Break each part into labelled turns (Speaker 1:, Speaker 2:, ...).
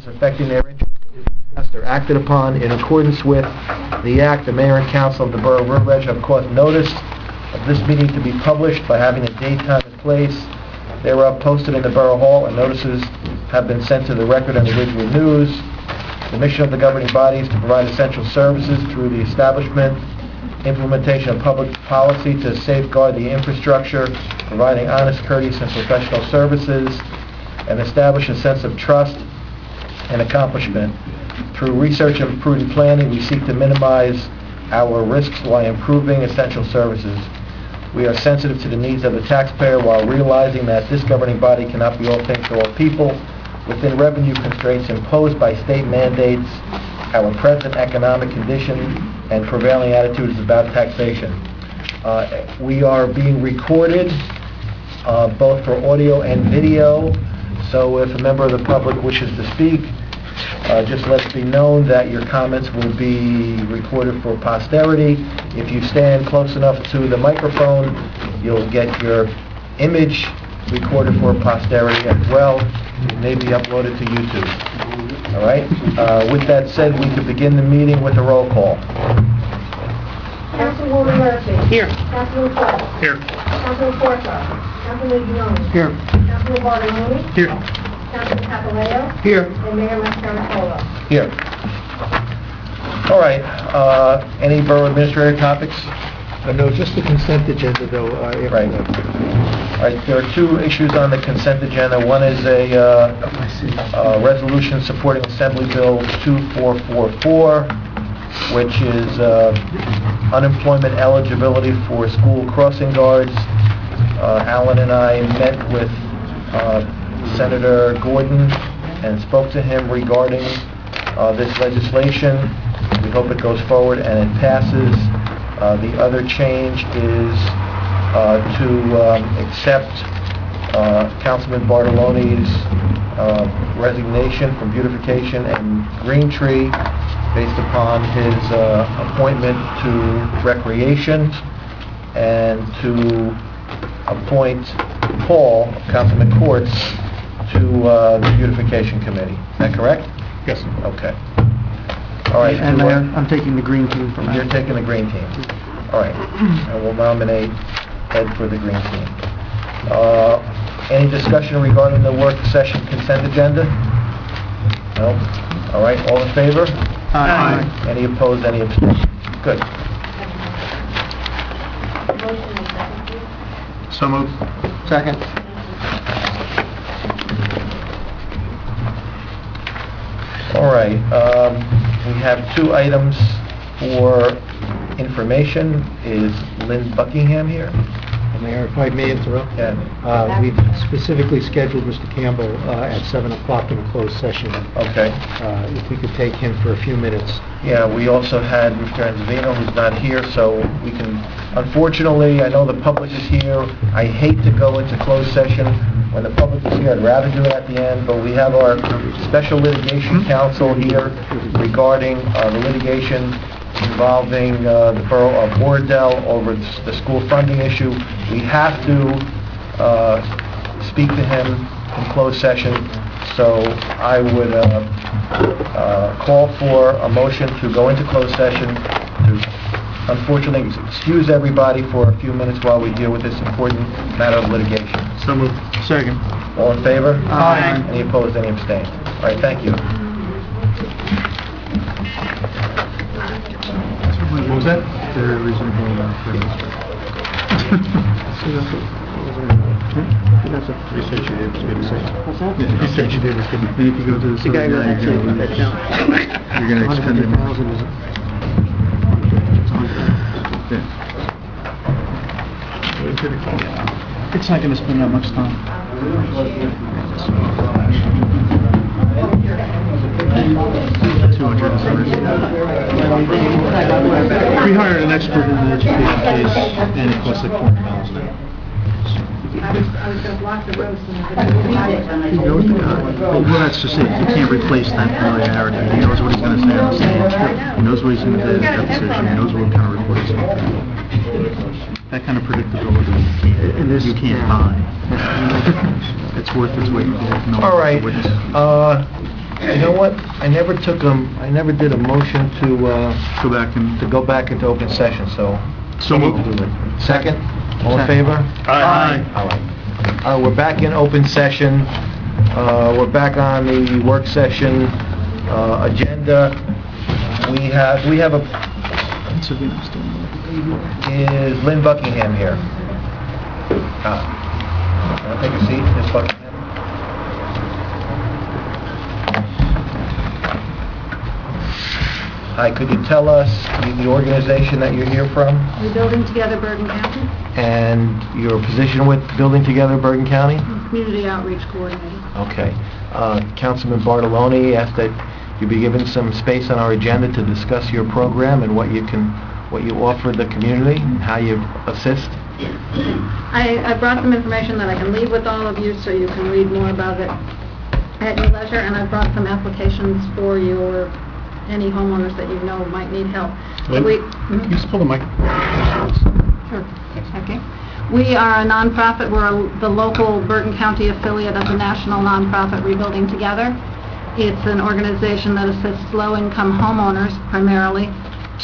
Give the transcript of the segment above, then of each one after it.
Speaker 1: affecting their interests is discussed or acted upon in accordance with the Act. The Mayor and Council of the Borough of River Edge have caused notice of this meeting to be published by having a date, time, and place thereof posted in the Borough Hall, and notices have been sent to the Record and the Ridgeway News. The mission of the governing body is to provide essential services through the establishment, implementation of public policy to safeguard the infrastructure, providing honest, courteous, and professional services, and establish a sense of trust and accomplishment. Through research and prudent planning, we seek to minimize our risks while improving essential services. We are sensitive to the needs of the taxpayer while realizing that this governing body cannot be all things to all people. Within revenue constraints imposed by state mandates, our present economic condition and prevailing attitudes about taxation. We are being recorded both for audio and video, so if a member of the public wishes to speak, just let it be known that your comments will be recorded for posterity. If you stand close enough to the microphone, you'll get your image recorded for posterity as well. It may be uploaded to YouTube. All right? With that said, we could begin the meeting with a roll call.
Speaker 2: Councilwoman Murphy.
Speaker 3: Here.
Speaker 2: Councilman Clark.
Speaker 3: Here.
Speaker 2: Councilman Porter. Councilman Jones.
Speaker 3: Here.
Speaker 2: Councilman Bartoloni.
Speaker 3: Here.
Speaker 2: Councilman Papaleo.
Speaker 3: Here.
Speaker 2: And Mayor Mascarotola.
Speaker 1: Here. All right. Any borough administrator topics?
Speaker 3: No, just the consent agenda, though.
Speaker 1: Right. All right. There are two issues on the consent agenda. One is a resolution supporting Assembly Bill 2444, which is unemployment eligibility for school crossing guards. Alan and I met with Senator Gordon and spoke to him regarding this legislation. We hope it goes forward and it passes. The other change is to accept Councilman Bartoloni's resignation from beautification and Green Tree based upon his appointment to recreation, and to appoint Paul, Councilman Courts, to the beautification committee. Is that correct?
Speaker 3: Yes.
Speaker 1: Okay. All right.
Speaker 3: And I'm taking the green team from
Speaker 1: You're taking the green team. All right. And we'll nominate Ed for the green team. Any discussion regarding the work session consent agenda? No? All right. All in favor?
Speaker 3: Aye.
Speaker 1: Any opposed? Any abstentions? Good.
Speaker 2: Motion and second, please.
Speaker 3: So moved. Second.
Speaker 1: All right. We have two items for information. Is Lynn Buckingham here?
Speaker 3: Mayor, if I may interrupt.
Speaker 1: Yeah.
Speaker 3: We've specifically scheduled Mr. Campbell at 7 o'clock in a closed session.
Speaker 1: Okay.
Speaker 3: If we could take him for a few minutes.
Speaker 1: Yeah, we also had Mr. Enzavino, who's not here, so we can, unfortunately, I know the public is here. I hate to go into closed session when the public is here. I'd rather do it at the end, but we have our special litigation counsel here regarding the litigation involving the borough of Oradell over the school funding issue. We have to speak to him in closed session, so I would call for a motion to go into closed session to, unfortunately, excuse everybody for a few minutes while we deal with this important matter of litigation.
Speaker 3: So moved. Second.
Speaker 1: All in favor?
Speaker 3: Aye.
Speaker 1: Any opposed, any abstained? All right, thank you.
Speaker 3: What was that? Very reasonable. Research you did was good to say. What's that? Yeah, research you did was good. And if you go to the guy who actually put that down, you're going to expend it. It's not going to spend that much time. We hired an expert in the education case, and it costs like $400.
Speaker 2: I was going to block the road so that
Speaker 3: He knows the guy. Well, that's just it. You can't replace that familiarity. He knows what he's going to say on stage. He knows what he's going to do in the deposition. He knows what kind of report he's going to do. That kind of predictability, you can't buy. It's worth its weight in gold.
Speaker 1: All right. You know what? I never did a motion to
Speaker 3: Go back and...
Speaker 1: go back into open session, so...
Speaker 3: So moved.
Speaker 1: Second? All in favor?
Speaker 3: Aye.
Speaker 1: All right. We're back in open session. We're back on the work session agenda. We have a... Is Lynn Buckingham here? Want to take a seat, Ms. Buckingham? Hi, could you tell us the organization that you're here from
Speaker 2: Rebuilding Together Bergen County,
Speaker 1: and your position with Building Together Bergen County?
Speaker 2: Community Outreach Coordinator.
Speaker 1: Okay. Councilman Bartoloni asked that you be given some space on our agenda to discuss your program and what you offer the community, and how you assist.
Speaker 2: I brought some information that I can leave with all of you so you can read more about it at your leisure, and I brought some applications for you or any homeowners that you know might need help.
Speaker 3: Can you just pull the mic?
Speaker 2: Sure. Okay. We are a nonprofit. We're the local Bergen County affiliate of the national nonprofit Rebuilding Together. It's an organization that assists low-income homeowners primarily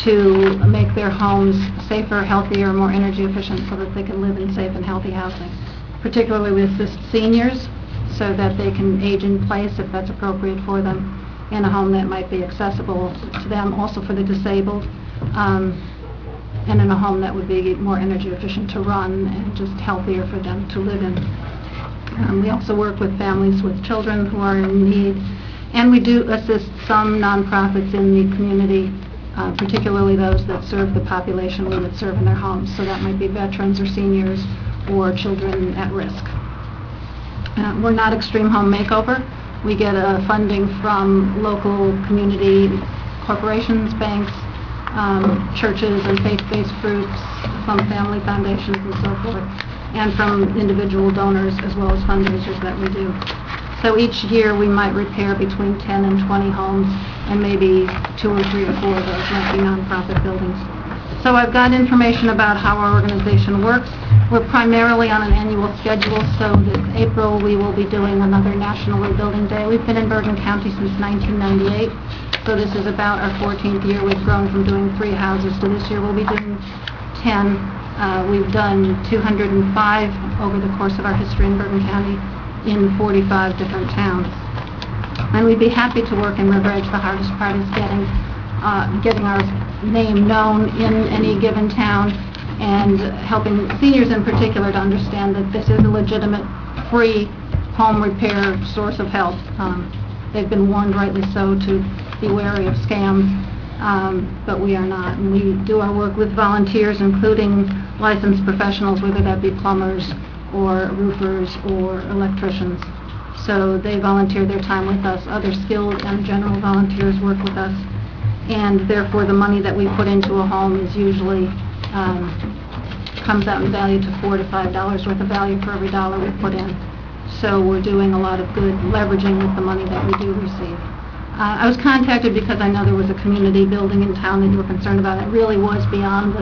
Speaker 2: to make their homes safer, healthier, more energy efficient so that they can live in safe and healthy housing. Particularly we assist seniors so that they can age in place if that's appropriate for them in a home that might be accessible to them, also for the disabled, and in a home that would be more energy efficient to run and just healthier for them to live in. We also work with families with children who are in need, and we do assist some nonprofits in the community, particularly those that serve the population we would serve in their homes. So that might be veterans or seniors or children at risk. We're not Extreme Home Makeover. We get funding from local community corporations, banks, churches and faith-based groups, some family foundations and so forth, and from individual donors as well as fundraisers that we do. So each year we might repair between 10 and 20 homes, and maybe 2 or 3 or 4 of those might be nonprofit buildings. So I've got information about how our organization works. We're primarily on an annual schedule, so this April we will be doing another National Rebuilding Day. We've been in Bergen County since 1998, so this is about our 14th year. We've grown from doing 3 houses to this year we'll be doing 10. We've done 205 over the course of our history in Bergen County in 45 different towns. And we'd be happy to work in River Edge. The hardest part is getting our name known in any given town, and helping seniors in particular to understand that this is a legitimate, free home repair source of help. They've been warned, rightly so, to be wary of scams, but we are not. And we do our work with volunteers, including licensed professionals, whether that be plumbers or roofers or electricians. So they volunteer their time with us. Other skilled and general volunteers work with us, and therefore the money that we put into a home is usually comes out in value to $4 to $5 worth of value for every dollar we put in. So we're doing a lot of good leveraging with the money that we do receive. I was contacted because I know there was a community building in town that you were concerned about. It really was beyond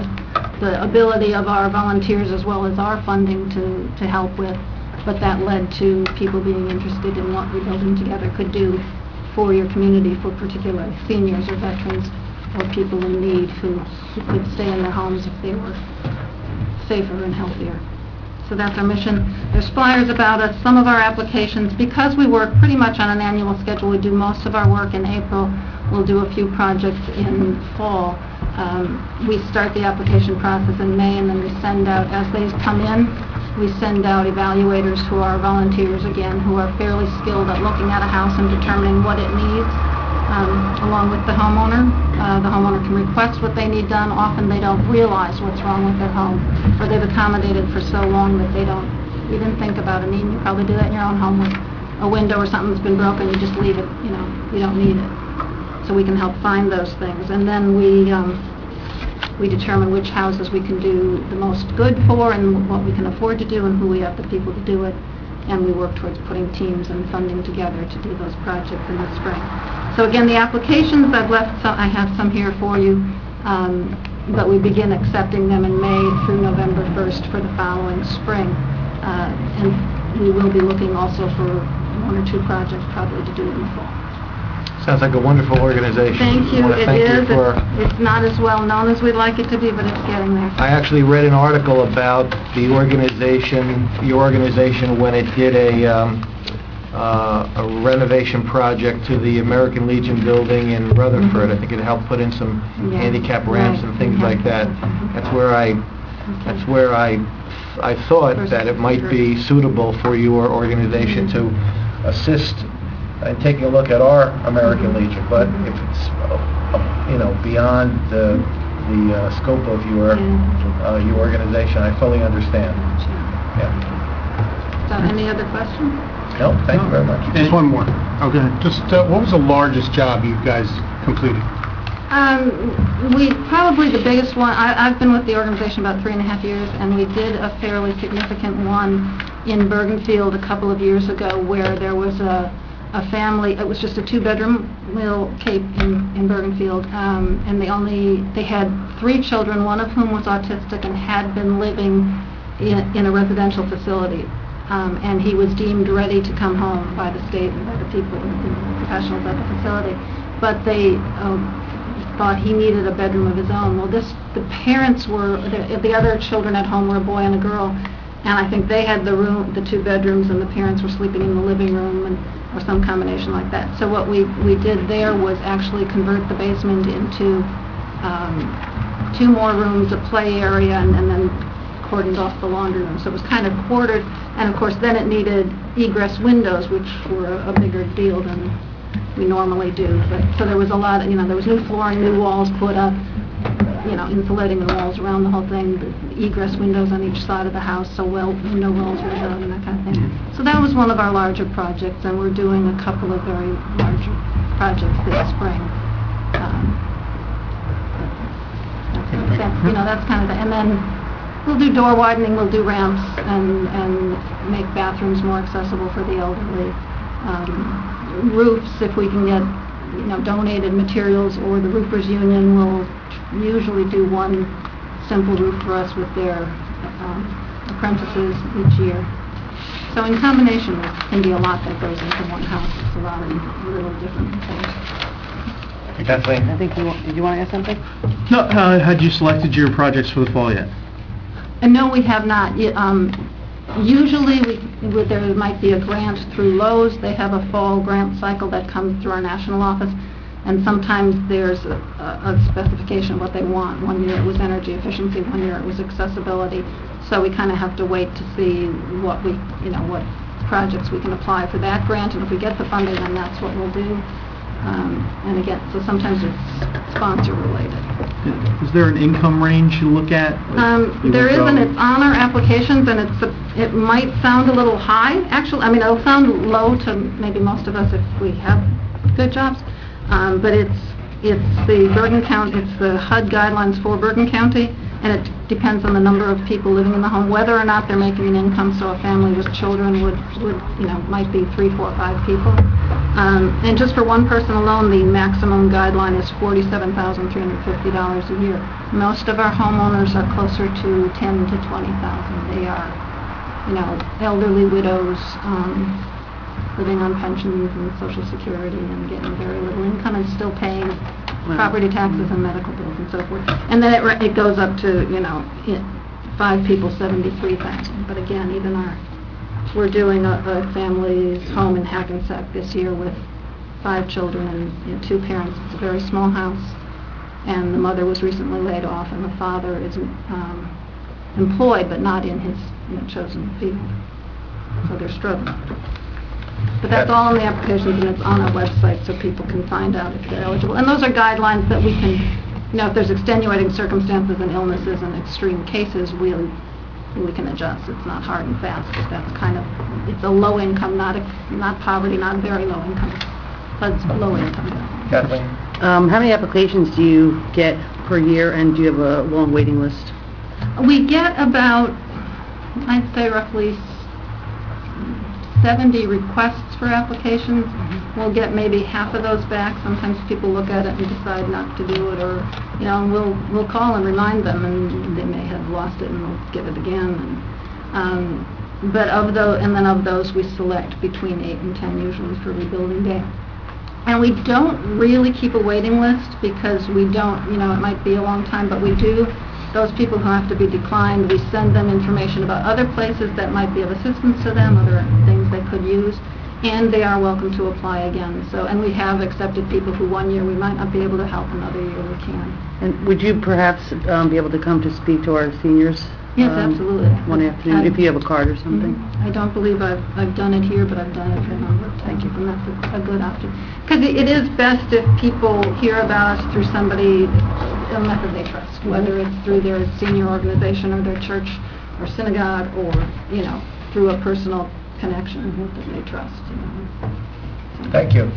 Speaker 2: the ability of our volunteers as well as our funding to help with, but that led to people being interested in what Rebuilding Together could do for your community, for particularly seniors or veterans or people in need who could stay in their homes if they were safer and healthier. So that's our mission. There's flyers about us, some of our applications. Because we work pretty much on an annual schedule, we do most of our work in April. We'll do a few projects in fall. We start the application process in May, and then we send out, as they come in, we send out evaluators who are volunteers again, who are fairly skilled at looking at a house and determining what it needs, along with the homeowner. The homeowner can request what they need done. Often they don't realize what's wrong with their home, or they've accommodated for so long that they don't even think about a need. You probably do that in your own home with a window or something that's been broken. You just leave it, you don't need it. So we can help find those things. And then we determine which houses we can do the most good for and what we can afford to do and who we have the people to do it. And we work towards putting teams and funding together to do those projects in the spring. So again, the applications I have some here for you, but we begin accepting them in May through November 1st for the following spring. And we will be looking also for 1 or 2 projects probably to do in the fall.
Speaker 1: Sounds like a wonderful organization.
Speaker 2: Thank you,
Speaker 1: I wanna
Speaker 2: it
Speaker 1: thank you
Speaker 2: is.
Speaker 1: for-
Speaker 2: It's not as well known as we'd like it to be, but it's getting there.
Speaker 1: I actually read an article about the organization, your organization, when it did a renovation project to the American Legion building in Rutherford. I think it helped put in some
Speaker 2: Yeah.
Speaker 1: handicap ramps and
Speaker 2: Right.
Speaker 1: things like that.
Speaker 2: Mhm.
Speaker 1: That's where I thought that it might be suitable for your organization to assist in taking a look at our American Legion. But if it's, beyond the scope of your organization, I fully understand. Yeah.
Speaker 2: So, any other questions?
Speaker 1: No, thank you very much.
Speaker 4: Just one more.
Speaker 3: Oh, go ahead.
Speaker 4: Just, what was the largest job you guys completed?
Speaker 2: Probably the biggest one, I've been with the organization about 3.5 years, and we did a fairly significant one in Bergenfield a couple of years ago, where there was a family. It was just a 2-bedroom little cape in Bergenfield, and they had 3 children, one of whom was autistic and had been living in a residential facility. And he was deemed ready to come home by the state and by the people and the professionals at the facility. But they thought he needed a bedroom of his own. Well, the parents were, the other children at home were a boy and a girl, and I think they had the 2 bedrooms, and the parents were sleeping in the living room, or some combination like that. So what we did there was actually convert the basement into 2 more rooms, a play area, and then cordoned off the laundry room. So it was kind of quartered, and of course then it needed egress windows, which were a bigger deal than we normally do. But so there was a lot, there was new flooring, new walls put up, insulating the walls around the whole thing, the egress windows on each side of the house, so window wells were dug and that kind of thing. So that was one of our larger projects, and we're doing a couple of very large projects this spring. That's kind of the, and then we'll do door widening, we'll do ramps, and make bathrooms more accessible for the elderly. Roofs, if we can get, donated materials, or the roofers union will usually do one simple roof for us with their apprentices each year. So in combination, it can be a lot that goes into one house. It's a lot of little different things.
Speaker 1: Kathleen?
Speaker 5: I think did you want to ask something?
Speaker 3: No, had you selected your projects for the fall yet?
Speaker 2: And no, we have not. Usually, there might be a grant through Lowe's. They have a fall grant cycle that comes through our national office, and sometimes there's a specification of what they want. One year it was energy efficiency, one year it was accessibility. So we kind of have to wait to see what what projects we can apply for that grant, and if we get the funding, then that's what we'll do. And again, so sometimes it's sponsor related.
Speaker 3: Is there an income range you look at?
Speaker 2: There isn't. It's on our applications, and it might sound a little high. Actually, it'll sound low to maybe most of us if we have good jobs. But it's the Bergen County. It's the HUD guidelines for Bergen County, and it depends on the number of people living in the home, whether or not they're making an income. So a family with children would might be 3, 4, 5 people. And just for one person alone, the maximum guideline is $47,350 a year. Most of our homeowners are closer to $10,000 to $20,000. They are, elderly widows, living on pensions and Social Security and getting very little income and still paying property taxes and medical bills and so forth. And then it goes up to, 5 people, $73,000. But again, we're doing a family's home in Hackensack this year with 5 children and 2 parents. It's a very small house, and the mother was recently laid off, and the father is employed but not in his chosen field. So they're struggling. But that's all in the applications, and it's on our website so people can find out if they're eligible. And those are guidelines that we can, if there's extenuating circumstances and illnesses and extreme cases, we can adjust. It's not hard and fast. That's it's a low income, not poverty, not very low income, but it's low income.
Speaker 1: Kathleen?
Speaker 5: How many applications do you get per year, and do you have a long waiting list?
Speaker 2: We get about, I'd say roughly 70 requests for applications. We'll get maybe half of those back. Sometimes people look at it and decide not to do it, or and we'll call and remind them, and they may have lost it, and we'll give it again. But of those we select between 8 and 10 usually for rebuilding day. And we don't really keep a waiting list because we don't, it might be a long time, but we do. Those people who have to be declined, we send them information about other places that might be of assistance to them, other things they could use, and they are welcome to apply again. And we have accepted people who 1 year we might not be able to help, another year we can.
Speaker 5: And would you perhaps be able to come to speak to our seniors?
Speaker 2: Yes, absolutely.
Speaker 5: One afternoon, if you have a card or something?
Speaker 2: I don't believe I've done it here, but I've done it for Thank you, and that's a good option. Because it is best if people hear about us through somebody, a method they trust, whether it's through their senior organization or their church or synagogue or, through a personal connection that they trust.
Speaker 1: Thank you.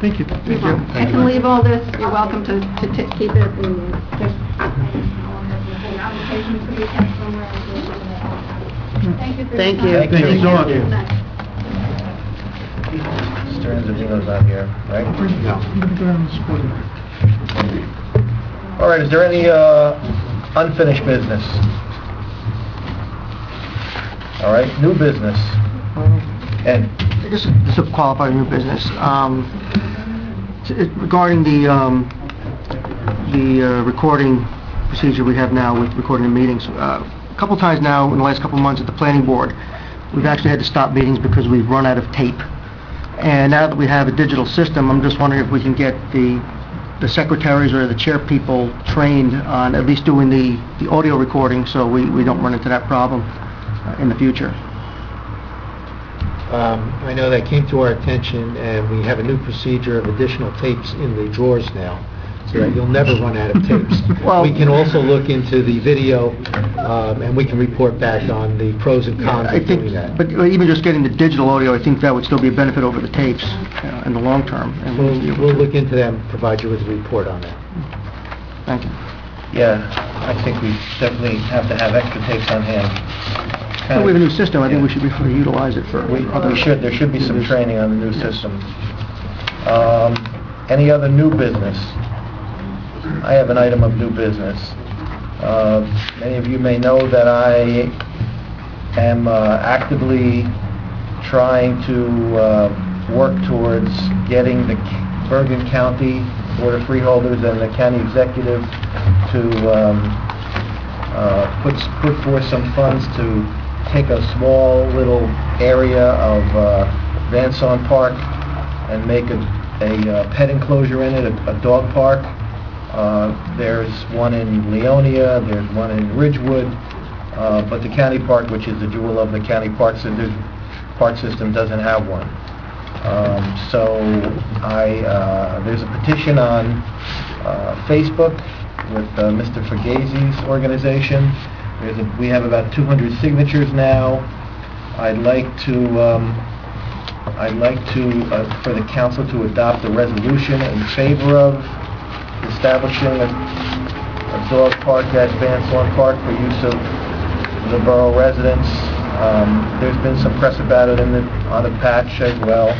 Speaker 3: Thank you.
Speaker 2: You're welcome. I can leave all this. You're welcome to keep it and just... Thank you.
Speaker 5: Thank you.
Speaker 1: Thank you so much.
Speaker 2: Good
Speaker 1: Mr. Enzavino's not here, right? All right, is there any unfinished business? All right, new business. Ed?
Speaker 6: This is qualified new business. Regarding the recording procedure we have now with recording the meetings, a couple times now in the last couple of months at the planning board, we've actually had to stop meetings because we've run out of tape. And now that we have a digital system, I'm just wondering if we can get the secretaries or the chair people trained on at least doing the audio recording so we don't run into that problem in the future.
Speaker 7: I know that came to our attention, and we have a new procedure of additional tapes in the drawers now, so that you'll never run out of tapes.
Speaker 6: Well,
Speaker 7: we can also look into the video, and we can report back on the pros and cons
Speaker 6: I
Speaker 7: of
Speaker 6: think,
Speaker 7: doing that.
Speaker 6: but even just getting the digital audio, I think that would still be a benefit over the tapes in the long term. And
Speaker 7: We'll look into that and provide you with a report on that.
Speaker 6: Thank you.
Speaker 1: Yeah, I think we definitely have to have extra tapes on hand.
Speaker 6: Well, we have a new system. I think we should be free to utilize it for other...
Speaker 1: There should be some training on the new system. Any other new business? I have an item of new business. Many of you may know that I am actively trying to work towards getting the Bergen County Board of Freeholders and the county executive to put forth some funds to take a small little area of Van Saun Park and make a pet enclosure in it, a dog park. There's one in Leonia, there's one in Ridgewood, but the county park, which is the jewel of the county park system, doesn't have one. So there's a petition on Facebook with Mr. Fugazi's organization. We have about 200 signatures now. I'd like to for the council to adopt a resolution in favor of establishing a dog park at Van Saun Park for use of the borough residents. There's been some press about it on the patch as well.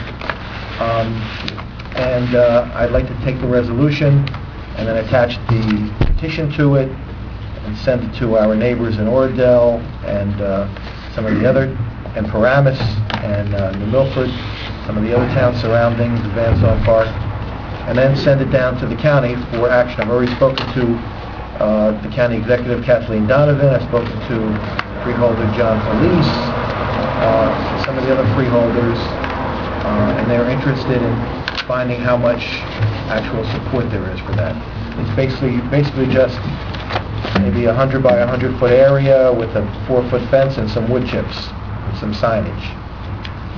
Speaker 1: I'd like to take the resolution and then attach the petition to it and send it to our neighbors in Oradell and some of the other, and Paramus and New Milford, some of the other towns surrounding the Van Saun Park, and then send it down to the county for action. I've already spoken to the county executive, Kathleen Donovan. I've spoken to freeholder John Felice, some of the other freeholders, and they're interested in finding how much actual support there is for that. It's basically just maybe 100 by 100 foot area with a 4-foot fence and some wood chips and some signage.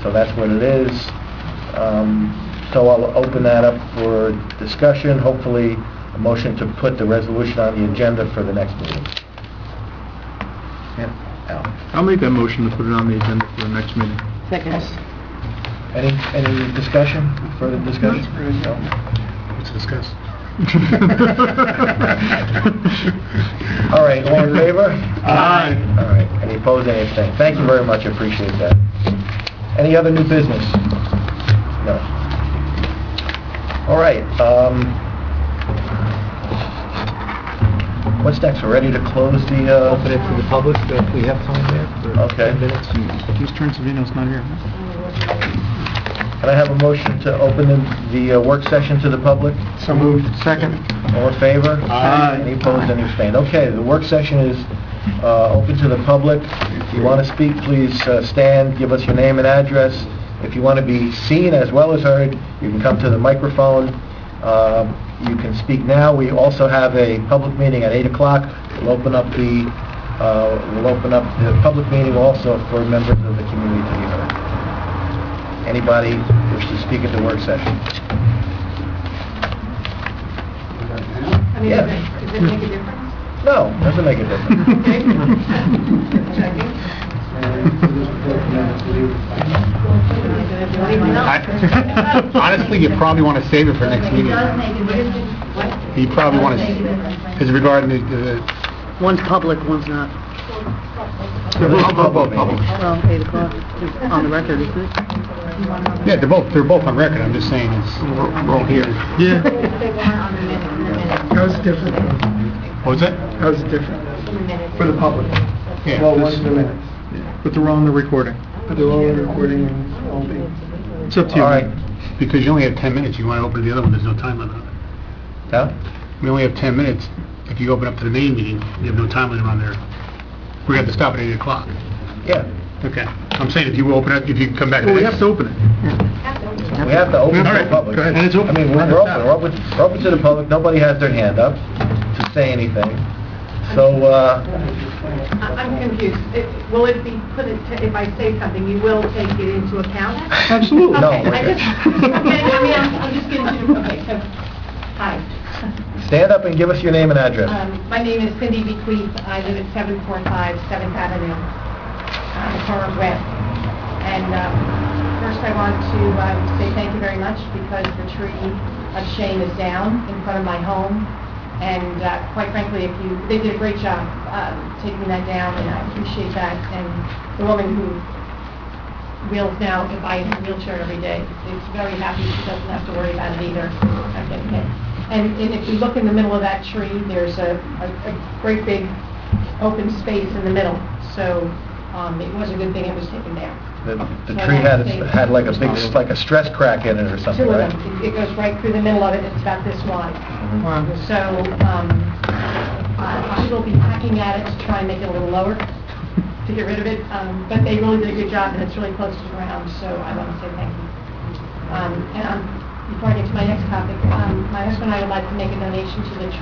Speaker 1: So that's what it is. So I'll open that up for discussion, hopefully a motion to put the resolution on the agenda for the next meeting. Yeah, Al.
Speaker 3: I'll make that motion to put it on the agenda for the next meeting.
Speaker 5: Second.
Speaker 1: Any discussion, further discussion? No?
Speaker 4: Let's discuss.
Speaker 1: All right, all in favor?
Speaker 3: Aye.
Speaker 1: All right, any opposed, any abstained? Thank you very much, I appreciate that. Any other new business? No. All right, what's next? We're ready to close the,
Speaker 7: Open it to the public if we have time there for
Speaker 1: Okay.
Speaker 7: 10 minutes.
Speaker 3: Whose turn Savino's not here?
Speaker 1: Can I have a motion to open the work session to the public?
Speaker 6: So moved. Second.
Speaker 1: All in favor?
Speaker 3: Aye.
Speaker 1: Any opposed, any abstained? Okay, the work session is open to the public. If you want to speak, please stand, give us your name and address. If you want to be seen as well as heard, you can come to the microphone. You can speak now. We also have a public meeting at 8 o'clock. We'll open up the public meeting also for members of the community to be heard. Anybody wish to speak at the work session? Yeah.
Speaker 2: Does it make a difference?
Speaker 1: No, doesn't make a difference.
Speaker 4: Honestly, you probably want to save it for next meeting. You probably want to, as regarding the...
Speaker 5: One's public, one's not.
Speaker 1: They're both public
Speaker 4: Public.
Speaker 1: meetings.
Speaker 5: Well, 8 o'clock is on the record, isn't it?
Speaker 4: Yeah, they're both on record. I'm just saying it's...
Speaker 6: We're all here.
Speaker 3: Yeah.
Speaker 7: How's it different?
Speaker 4: What was that?
Speaker 7: How's it different? For the public?
Speaker 4: Yeah.
Speaker 7: Well, one's the minutes.
Speaker 3: But they're all on the recording.
Speaker 7: But they're all recording and all being...
Speaker 3: It's up to you.
Speaker 1: All right.
Speaker 4: Because you only have 10 minutes, you want to open the other one, there's no time limit on it.
Speaker 1: Huh?
Speaker 4: We only have 10 minutes. If you open up to the main meeting, you have no time limit on there. We have to stop at 8 o'clock.
Speaker 1: Yeah.
Speaker 4: Okay. I'm saying if you open it, if you come back...
Speaker 3: Well, we have to open it.
Speaker 1: We have to open
Speaker 3: All
Speaker 1: to
Speaker 3: right,
Speaker 1: the public.
Speaker 3: go ahead. And it's open.
Speaker 1: I mean, we're open to the public. Nobody has their hand up to say anything. So,
Speaker 8: I'm confused. Will it be put if I say something, you will take it into account?
Speaker 3: Absolutely.
Speaker 1: No,
Speaker 8: Okay,
Speaker 1: we're good.
Speaker 8: I'm just getting to, okay, so, hi.
Speaker 1: stand up and give us your name and address.
Speaker 8: My name is Cindy Bequeath. I live at 745 7th Avenue, corner of West. And first I want to say thank you very much because the tree of shame is down in front of my home. And quite frankly, they did a great job taking that down, and I appreciate that. And the woman who wheels now buys a wheelchair every day is very happy she doesn't have to worry about it either. Okay. And if you look in the middle of that tree, there's a great big open space in the middle. So it was a good thing it was taken down.
Speaker 1: The tree had like a big, like a stress crack in it or something,
Speaker 8: Two of
Speaker 1: right?
Speaker 8: them. It goes right through the middle of it. It's about this wide. So I will be hacking at it to try and make it a little lower to get rid of it. But they really did a good job, and it's really close to the ground. So I want to say thank you. Before I get to my next topic, my husband and I would like to make a donation to the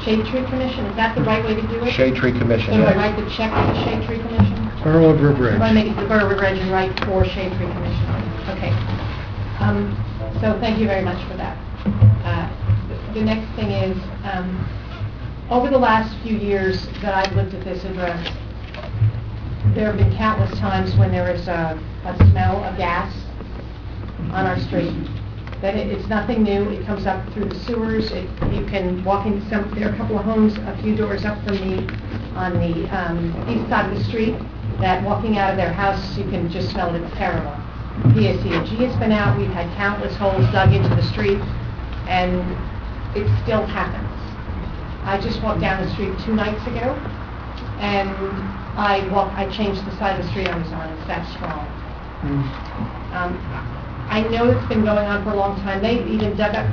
Speaker 8: Shade Tree Commission. Is that the right way to do it?
Speaker 1: Shade Tree Commission.
Speaker 8: So do I
Speaker 1: yeah.
Speaker 8: write the check to the Shade Tree Commission?
Speaker 3: Borough of River
Speaker 8: If I
Speaker 3: Edge.
Speaker 8: make it the Borough of River Edge and write for Shade Tree Commission. Okay. So thank you very much for that. The next thing is, over the last few years that I've lived at this address, there have been countless times when there is a smell of gas on our street. That it's nothing new. It comes up through the sewers. You can walk into there are a couple of homes a few doors up from me on the east side of the street that walking out of their house, you can just smell it. It's terrible. PSEG has been out. We've had countless holes dug into the street, and it still happens. I just walked down the street 2 nights ago, and I changed the side of the street I was on. It's that strong. I know it's been going on for a long time. They even dug up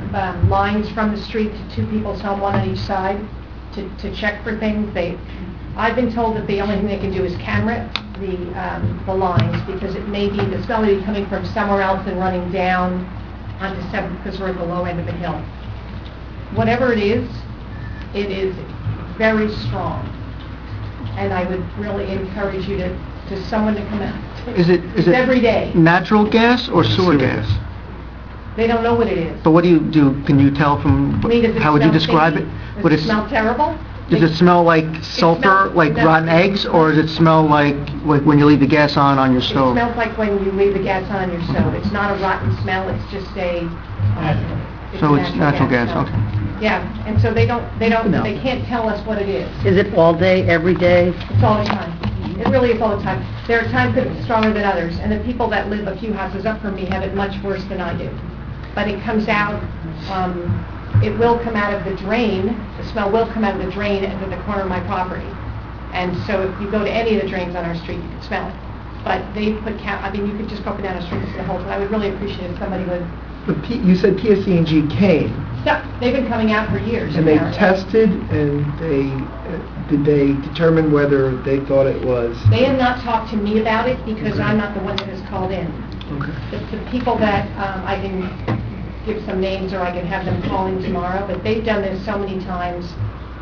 Speaker 8: lines from the street to 2 people's home, one on each side, to check for things. I've been told that the only thing they can do is camera the lines because it may be the smell may be coming from somewhere else and running down onto 7th because we're at the low end of the hill. Whatever it is very strong. And I would really encourage you to someone to come out.
Speaker 6: Is it
Speaker 8: every day.
Speaker 6: natural gas or sewer gas?
Speaker 8: They don't know what it is.
Speaker 6: But what do you do? Can you tell from,
Speaker 8: I mean, does it
Speaker 6: how would you
Speaker 8: smell
Speaker 6: describe
Speaker 8: stinky?
Speaker 6: it?
Speaker 8: Does it smell terrible?
Speaker 6: Does it smell like sulfur,
Speaker 8: smells-
Speaker 6: like
Speaker 8: no.
Speaker 6: rotten eggs, or does it smell like when you leave the gas on your
Speaker 8: It
Speaker 6: stove?
Speaker 8: smells like when you leave the gas on your stove. It's not a rotten smell, it's just
Speaker 6: So it's natural gas,
Speaker 8: smell.
Speaker 6: okay.
Speaker 8: Yeah, and so they can't tell us what it is.
Speaker 5: Is it all day, every day?
Speaker 8: It's all the time. It really is all the time. There are times that it's stronger than others, and the people that live a few houses up from me have it much worse than I do. But it comes out, it will come out of the drain, the smell will come out of the drain into the corner of my property. And so if you go to any of the drains on our street, you can smell it. but they put I mean, you could just go up and down the street and see the holes, and I would really appreciate if somebody would,
Speaker 9: You said PSE&G came,
Speaker 8: yeah, they've been coming out for years.
Speaker 9: and they
Speaker 8: apparently.
Speaker 9: tested, and did they determine whether they thought it was...
Speaker 8: They have not talked to me about it because I'm not the one that has called in.
Speaker 9: Okay.
Speaker 8: The people that, I can give some names or I can have them call in tomorrow, but they've done this so many times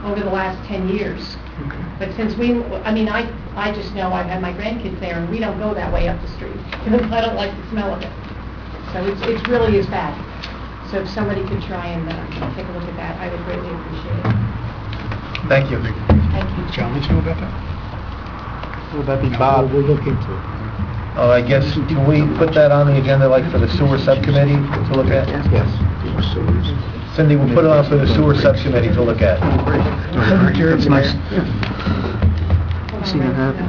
Speaker 8: over the last 10 years.
Speaker 9: Okay.
Speaker 8: But since I just know I've had my grandkids there and we don't go that way up the street because I don't like the smell of it. So it really is bad. So if somebody could try and take a look at that, I would greatly appreciate it.
Speaker 1: Thank you.
Speaker 8: Thank you.
Speaker 4: John, let you know about that?
Speaker 7: What about the Bob? We'll look into it.
Speaker 1: Oh, I guess, can we put that on the agenda, like for the sewer subcommittee to look at?
Speaker 7: Yes.
Speaker 1: Cindy, we'll put it on for the sewer subcommittee to look at.
Speaker 3: That's nice. See what happens.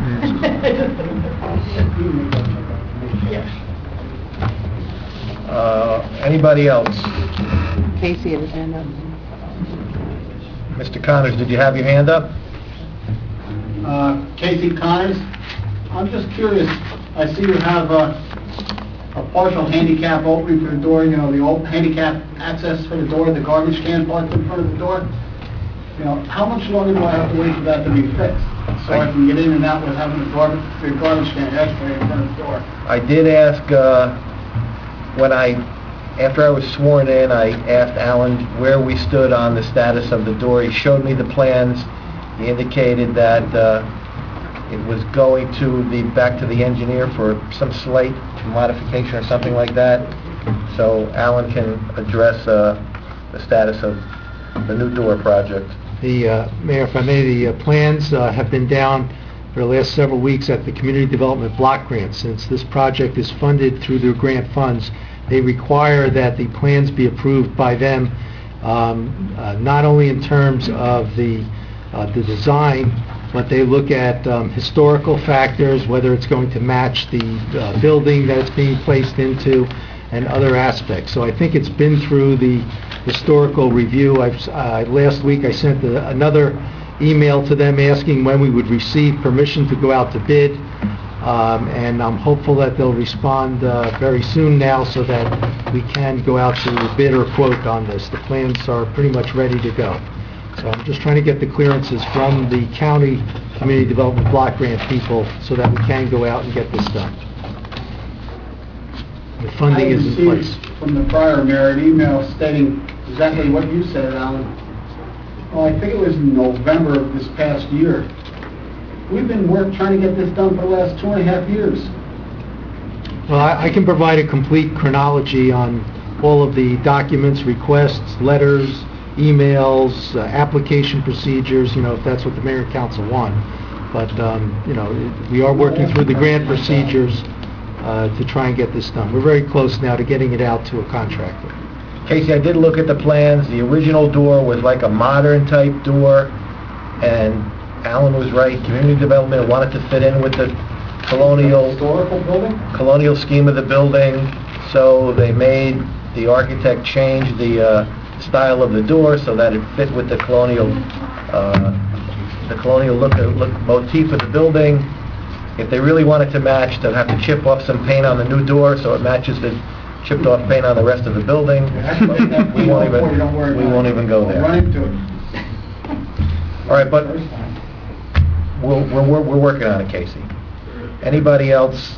Speaker 1: Anybody else?
Speaker 5: Casey had his hand up.
Speaker 1: Mr. Connors, did you have your hand up?
Speaker 10: Casey Connors, I'm just curious, I see you have a partial handicap opening for the door, you know, the old handicap access for the door, the garbage can parked in front of the door. You know, how much longer do I have to wait for that to be fixed? So I can get in and out with having the garbage can excavated in front of the door.
Speaker 1: I did ask, after I was sworn in, I asked Alan where we stood on the status of the door. He showed me the plans. He indicated that it was going to back to the engineer for some slight modification or something like that. So Alan can address the status of the new door project.
Speaker 7: The, Mayor, if I may, the plans have been down for the last several weeks at the Community Development Block Grant. Since this project is funded through their grant funds, they require that the plans be approved by them, not only in terms of the design, but they look at historical factors, whether it's going to match the building that it's being placed into, and other aspects. So I think it's been through the historical review. Last week I sent another email to them asking when we would receive permission to go out to bid, and I'm hopeful that they'll respond very soon now so that we can go out to bid or quote on this. The plans are pretty much ready to go. So I'm just trying to get the clearances from the county community development block grant people so that we can go out and get this done. The funding is in place.
Speaker 10: I received from the prior mayor an email stating exactly what you said, Alan. Well, I think it was in November of this past year. We've been trying to get this done for the last 2.5 years.
Speaker 7: Well, I can provide a complete chronology on all of the documents, requests, letters, emails, application procedures, you know, if that's what the mayor and council want. But, you know, we are working through the grant procedures to try and get this done. We're very close now to getting it out to a contractor.
Speaker 1: Casey, I did look at the plans. The original door was like a modern type door, and Alan was right. Community development wanted to fit in with the colonial scheme of the building, so they made the architect change the style of the door so that it fit with the colonial look motif of the building. If they really wanted to match, they'd have to chip off some paint on the new door so it matches the chipped off paint on the rest of the building. We won't even go there.
Speaker 10: Run into it.
Speaker 1: All right, but we're working on it, Casey. Anybody else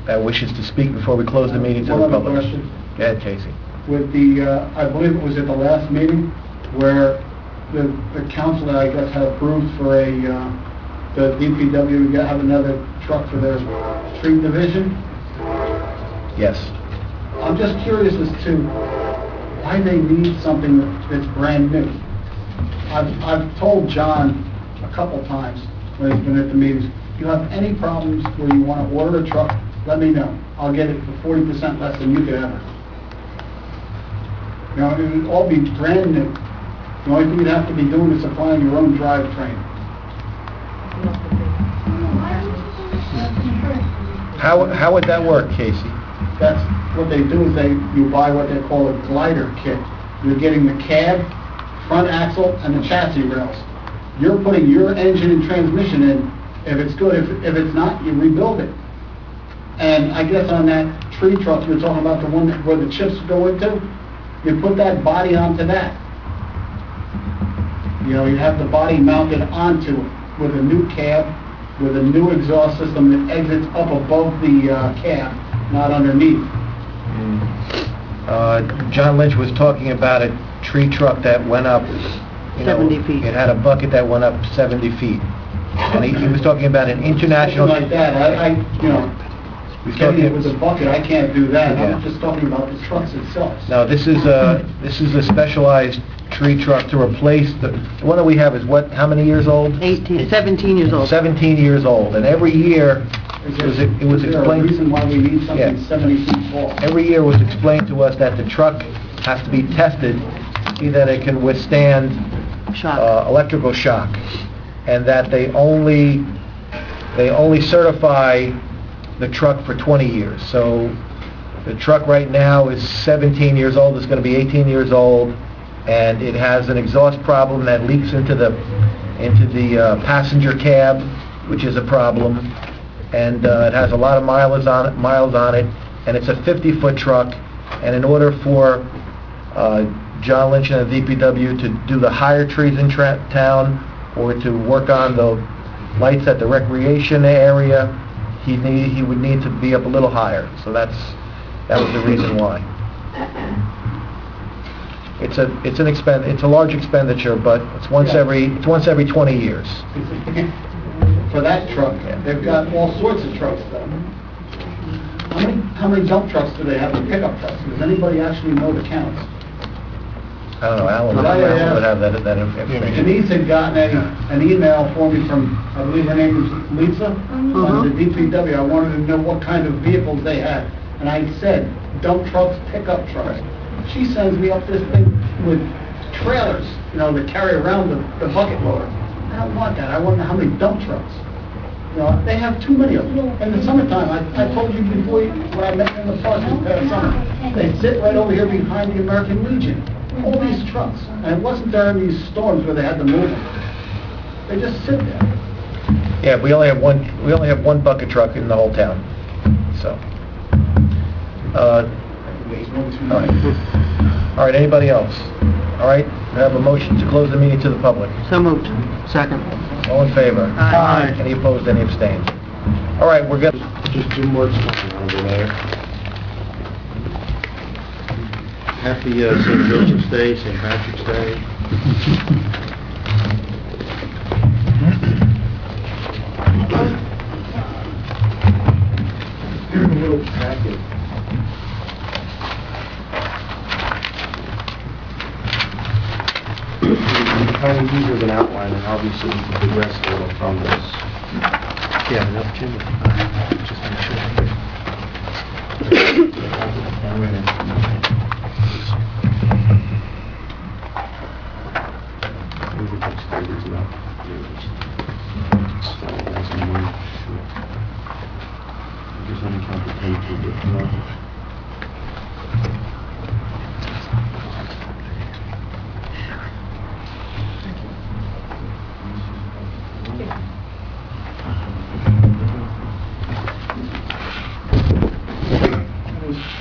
Speaker 1: that wishes to speak before we close the meeting to the
Speaker 10: One other
Speaker 1: public?
Speaker 10: question.
Speaker 1: Go ahead, Casey.
Speaker 10: With the, I believe it was at the last meeting, where the council, I guess, had approved for the DPW to have another truck for their street division.
Speaker 1: Yes.
Speaker 10: I'm just curious as to why they need something that's brand new. I've told John a couple times when he's been at the meetings, if you have any problems where you want to order a truck, let me know. I'll get it for 40% less than you could ever. You know, it would all be brand new. The only thing you'd have to be doing is supplying your own drivetrain.
Speaker 1: How would that work, Casey?
Speaker 10: That's what they do, is you buy what they call a glider kit. You're getting the cab, front axle, and the chassis rails. You're putting your engine and transmission in. If it's good, if it's not, you rebuild it. And I guess on that tree truck, you're talking about the one where the chips go into, you put that body onto that. You know, you have the body mounted onto it with a new cab, with a new exhaust system that exits up above the cab, not underneath.
Speaker 1: John Lynch was talking about a tree truck that went up,
Speaker 5: 70 feet.
Speaker 1: It had a bucket that went up 70 feet. And he was talking about an international...
Speaker 10: Something like that, you know,
Speaker 1: He's
Speaker 10: getting
Speaker 1: talking-
Speaker 10: it with a bucket, I can't do that.
Speaker 1: Yeah.
Speaker 10: I'm just talking about the trucks itself.
Speaker 1: No, this is a specialized tree truck to replace the one that we have is what, how many years old?
Speaker 5: 17 years old.
Speaker 1: 17 years old, and every year it was
Speaker 10: Is there a
Speaker 1: explained...
Speaker 10: reason why we need something
Speaker 1: Yeah.
Speaker 10: 70 feet tall?
Speaker 1: Every year was explained to us that the truck has to be tested, to see that it can withstand
Speaker 5: Shock.
Speaker 1: electrical shock, and that they only certify the truck for 20 years. So the truck right now is 17 years old, it's going to be 18 years old, and it has an exhaust problem that leaks into the passenger cab, which is a problem, and it has a lot of miles on it, and it's a 50-foot truck, and in order for John Lynch and the DPW to do the higher trees in town, or to work on the lights at the recreation area, he would need to be up a little higher. So that was the reason why. It's a large expenditure, but it's once every 20 years.
Speaker 10: For that truck, they've got all sorts of trucks though. How many dump trucks do they have and pickup trucks? Does anybody actually know the counts?
Speaker 1: I don't know, Alan would have that information.
Speaker 10: Denise had gotten an email for me from, I believe her name is Lisa, on the DPW. I wanted to know what kind of vehicles they had. And I said, dump trucks, pickup trucks. She sends me up this thing with trailers, you know, that carry around the bucket loader. I don't want that. I want to know how many dump trucks. You know, they have too many of them. In the summertime, I told you before, when I met you in the park this past summer, they sit right over here behind the American Legion. All these trucks. And it wasn't during these storms where they had to move them. They just sit there.
Speaker 1: Yeah, we only have one bucket truck in the whole town. So, all right, anybody else? All right, we have a motion to close the meeting to the public.
Speaker 5: So moved.
Speaker 6: Second.
Speaker 1: All in favor?
Speaker 5: Aye.
Speaker 1: Any opposed, any abstained? All right, we're good.
Speaker 3: Just 2 words, Mr. Mayor. Happy St. Joseph's Day, St. Patrick's Day. Here's a little packet. Kind of use as an outline, and obviously you can progress a little from this. Yeah, enough, Jim? Just make sure.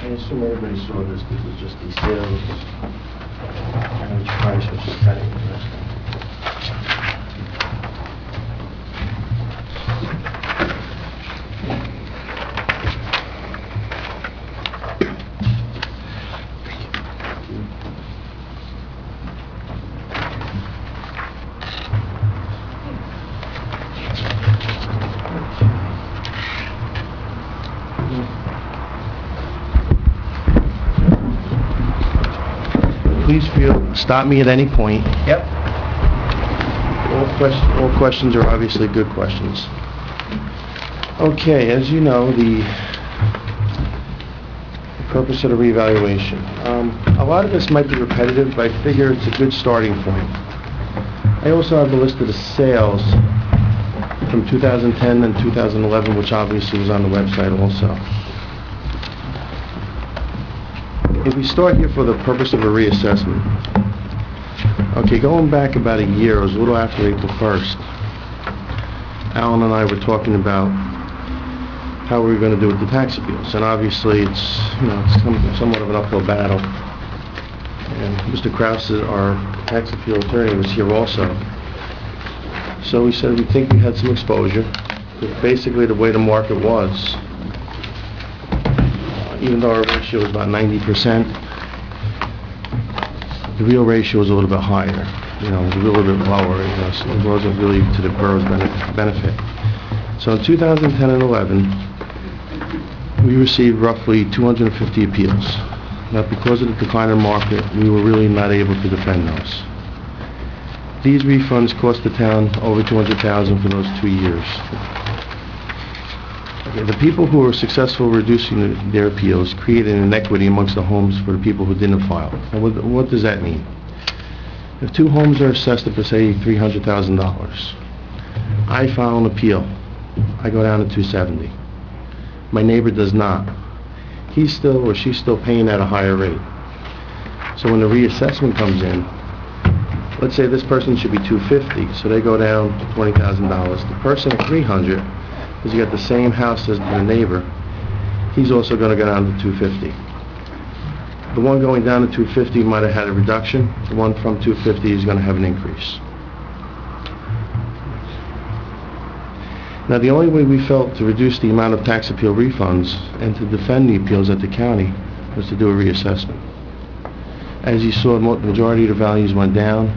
Speaker 3: I assume everybody saw this. This is just the sales and each price, which is kind of interesting. Please stop me at any point.
Speaker 1: Yep.
Speaker 3: All questions are obviously good questions. Okay, as you know, the purpose of the reevaluation. A lot of this might be repetitive, but I figure it's a good starting point. I also have the list of the sales from 2010 and 2011, which obviously was on the website also. If we start here for the purpose of a reassessment, okay, going back about a year, it was a little after April 1st, Alan and I were talking about
Speaker 11: how we're going to do with the tax appeals. And obviously, it's, you know, it's somewhat of an uphill battle. And Mr. Kraus, our tax appeal attorney, was here also. So we said we think we had some exposure. But basically, the way the market was, even though our ratio was about 90%, the real ratio was a little bit higher. You know, it was a little bit lower. You know, so it wasn't really to the borough's benefit. So in 2010 and 11, we received roughly 250 appeals. Now, because of the decline in market, we were really not able to defend those. These refunds cost the town over $200,000 for those 2 years. Okay, the people who were successful reducing their appeals created an inequity amongst the homes for the people who didn't file. And what does that mean? If 2 homes are assessed at, say, $300,000, I file an appeal. I go down to 270. My neighbor does not. He's still or she's still paying at a higher rate. So when the reassessment comes in, let's say this person should be 250, so they go down to $20,000. The person at 300, because he got the same house as the neighbor, he's also going to go down to 250. The one going down to 250 might have had a reduction. The one from 250 is going to have an increase. Now, the only way we felt to reduce the amount of tax appeal refunds and to defend the appeals at the county was to do a reassessment. As you saw, the majority of the values went down,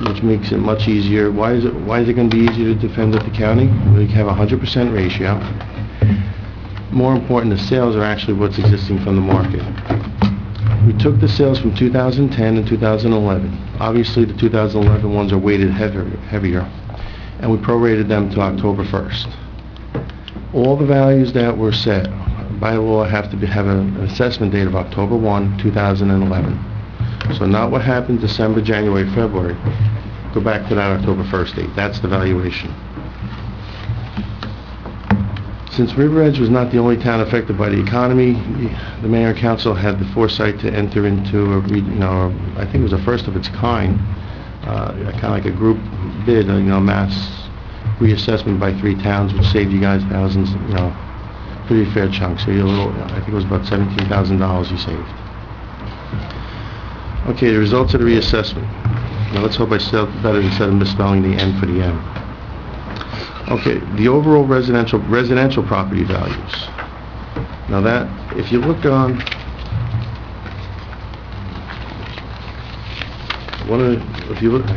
Speaker 11: which makes it much easier. Why is it going to be easier to defend at the county? We have a 100% ratio. More important, the sales are actually what's existing from the market. We took the sales from 2010 and 2011. Obviously, the 2011 ones are weighted heavier, and we prorated them to October 1st. All the values that were set by law have to have an assessment date of October 1, 2011. So not what happened December, January, February. Go back to that October 1st date. That's the valuation. Since River Edge was not the only town affected by the economy, the mayor and council had the foresight to enter into I think it was a first of its kind, kind of like a group bid, mass reassessment by 3 towns, which saved you guys thousands, pretty fair chunk. So I think it was about $17,000 you saved. Okay, the results of the reassessment. Now let's hope I spelled better instead of misspelling the N for the M. Okay, the overall residential property values. Now that, if you look on I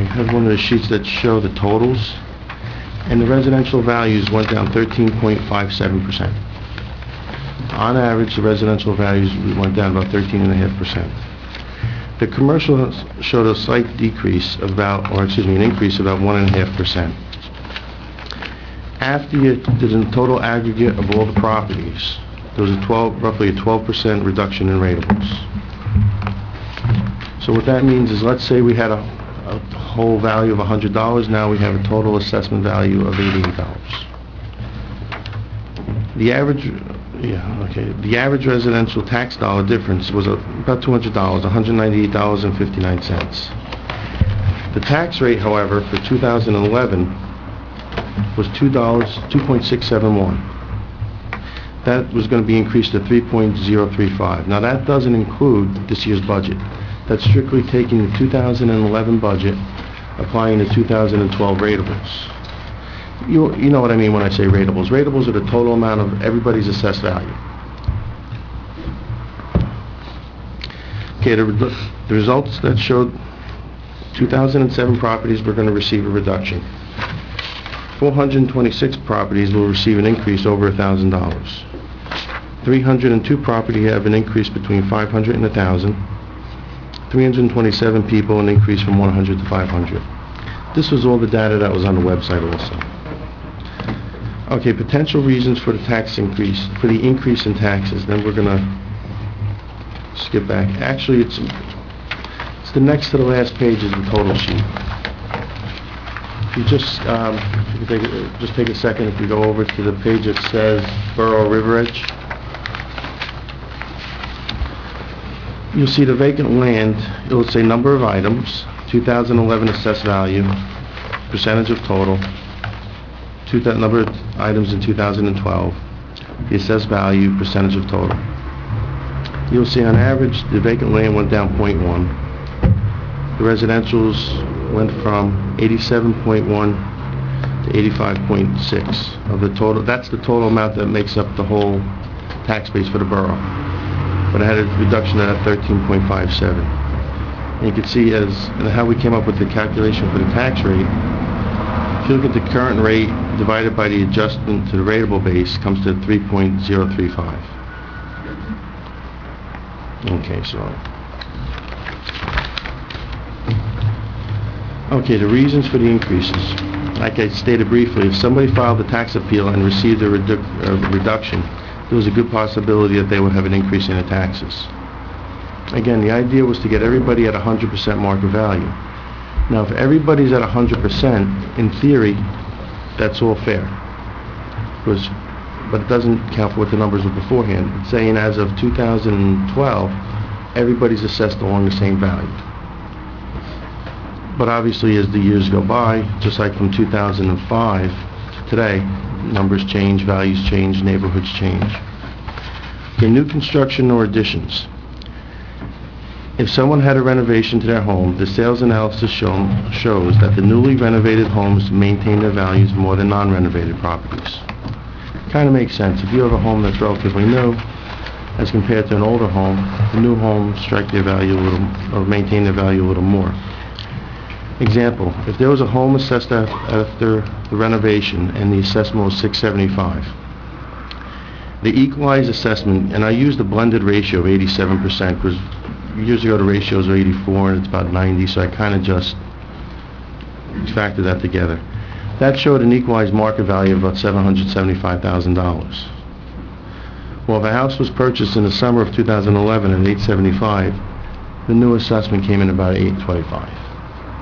Speaker 11: have one of the sheets that show the totals, and the residential values went down 13.57%. On average, the residential values went down about 13.5%. The commercial showed a slight an increase of about 1.5%. After you did a total aggregate of all the properties, there was roughly a 12% reduction in rateables. So what that means is, let's say we had a whole value of $100, now we have a total assessment value of $88. The average residential tax dollar difference was about $200, $198.59. The tax rate, however, for 2011 was $2.671. That was going to be increased to 3.035. Now that doesn't include this year's budget. That's strictly taking the 2011 budget, applying the 2012 rateables. You know what I mean when I say rateables. Rateables are the total amount of everybody's assessed value. Okay, the results that showed 2007 properties were going to receive a reduction. 426 properties will receive an increase over $1,000. 302 property have an increase between $500 and $1,000. 327 people an increase from 100 to 500. This was all the data that was on the website also. Okay, potential reasons for the increase in taxes. Then we're gonna skip back. Actually, it's the next to the last page is the total sheet. If you just take a second, if you go over to the page that says Borough River Edge, you'll see the vacant land. It'll say number of items, 2011 assessed value, percentage of total, number of items in 2012, the assessed value, percentage of total. You'll see on average, the vacant land went down 0.1. The residentials went from 87.1 to 85.6 of the total. That's the total amount that makes up the whole tax base for the borough. But I had a reduction of that 13.57. And you can see how we came up with the calculation for the tax rate. If you look at the current rate divided by the adjustment to the rateable base, comes to 3.035. Okay, okay, the reasons for the increases. Like I stated briefly, if somebody filed a tax appeal and received a reduction, there was a good possibility that they would have an increase in the taxes. Again, the idea was to get everybody at 100% market value. Now, if everybody's at 100%, in theory, that's all fair. But it doesn't count for what the numbers were beforehand. It's saying as of 2012, everybody's assessed along the same value. But obviously, as the years go by, just like from 2005 to today, numbers change, values change, neighborhoods change. Okay, new construction or additions. If someone had a renovation to their home, the sales analysis shows that the newly renovated homes maintain their values more than non-renovated properties. Kind of makes sense. If you have a home that's relatively new, as compared to an older home, the new homes strike their value a little, or maintain their value a little more. Example, if there was a home assessed after the renovation and the assessment was $675, the equalized assessment, and I used a blended ratio of 87% because years ago the ratios were 84 and it's about 90, so I kind of just factored that together. That showed an equalized market value of about $775,000. Well, if a house was purchased in the summer of 2011 at $875, the new assessment came in about $825.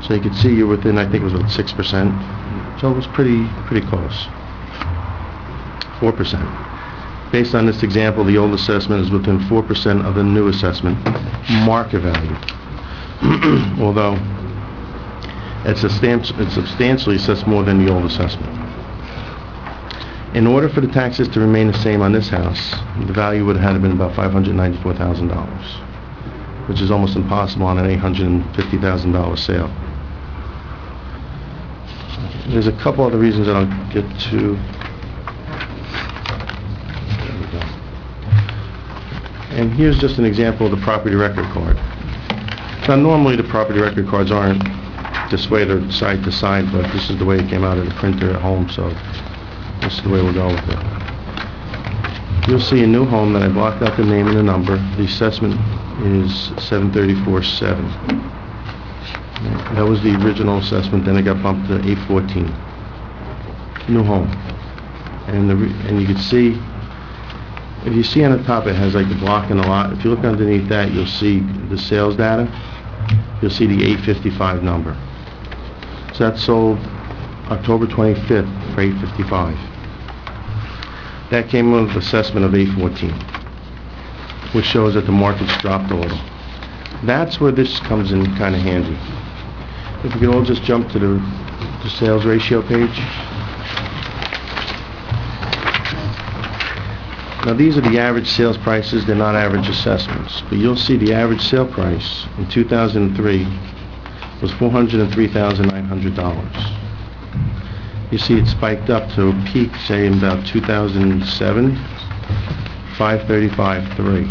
Speaker 11: So you could see you're within, I think it was about 6%. So it was pretty close. 4%. Based on this example, the old assessment is within 4% of the new assessment market value. Although it's substantially assessed more than the old assessment. In order for the taxes to remain the same on this house, the value would have been about $594,000, which is almost impossible on an $850,000 sale. There's a couple other reasons that I'll get to. There we go. And here's just an example of the property record card. Now, normally the property record cards aren't displayed or side to side, but this is the way it came out of the printer at home, so this is the way we'll go with it. You'll see a new home that I blocked out the name and the number. The assessment is $734,700. That was the original assessment, then it got bumped to $814,000. New home. And you can see, if you see on the top it has like the block and the lot. If you look underneath that, you'll see the sales data. You'll see the $855 number. So that sold October 25th for $855. That came with an assessment of $814, which shows that the market's dropped a little. That's where this comes in kind of handy. If we could all just jump to the sales ratio page. Now these are the average sales prices, they're not average assessments, but you'll see the average sale price in 2003 was $403,900. You see it spiked up to a peak, say in about 2007, $535,300.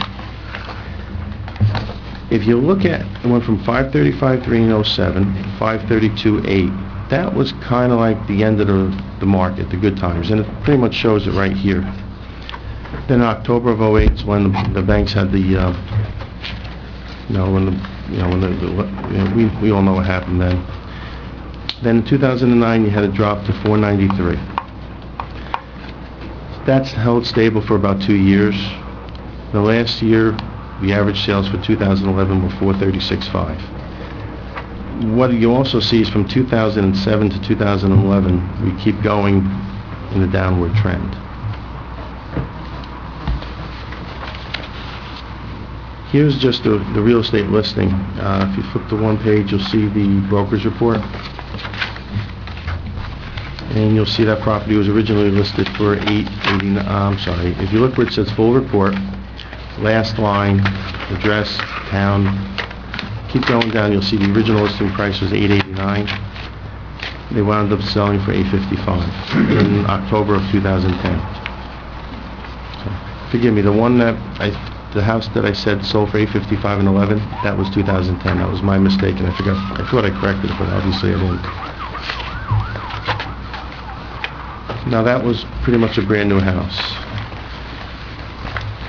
Speaker 11: If you look at, it went from $535,300 in 07, $532,800. That was kind of like the end of the market, the good times, and it pretty much shows it right here. Then October of 08 is when the banks had the, we all know what happened then. Then in 2009 you had a drop to $493,000. That's held stable for about 2 years. The last year, the average sales for 2011 were $436,500. What you also see is from 2007 to 2011, we keep going in a downward trend. Here's just the real estate listing. If you flip to one page, you'll see the broker's report. And you'll see that property was originally listed for if you look where it says full report, last line, address, town, keep going down, you'll see the original listing price was $889. They wound up selling for $855 in October of 2010. So, forgive me, the house that I said sold for $855 in 11, that was 2010. That was my mistake, and I thought I corrected it, but obviously I didn't. Now that was pretty much a brand new house.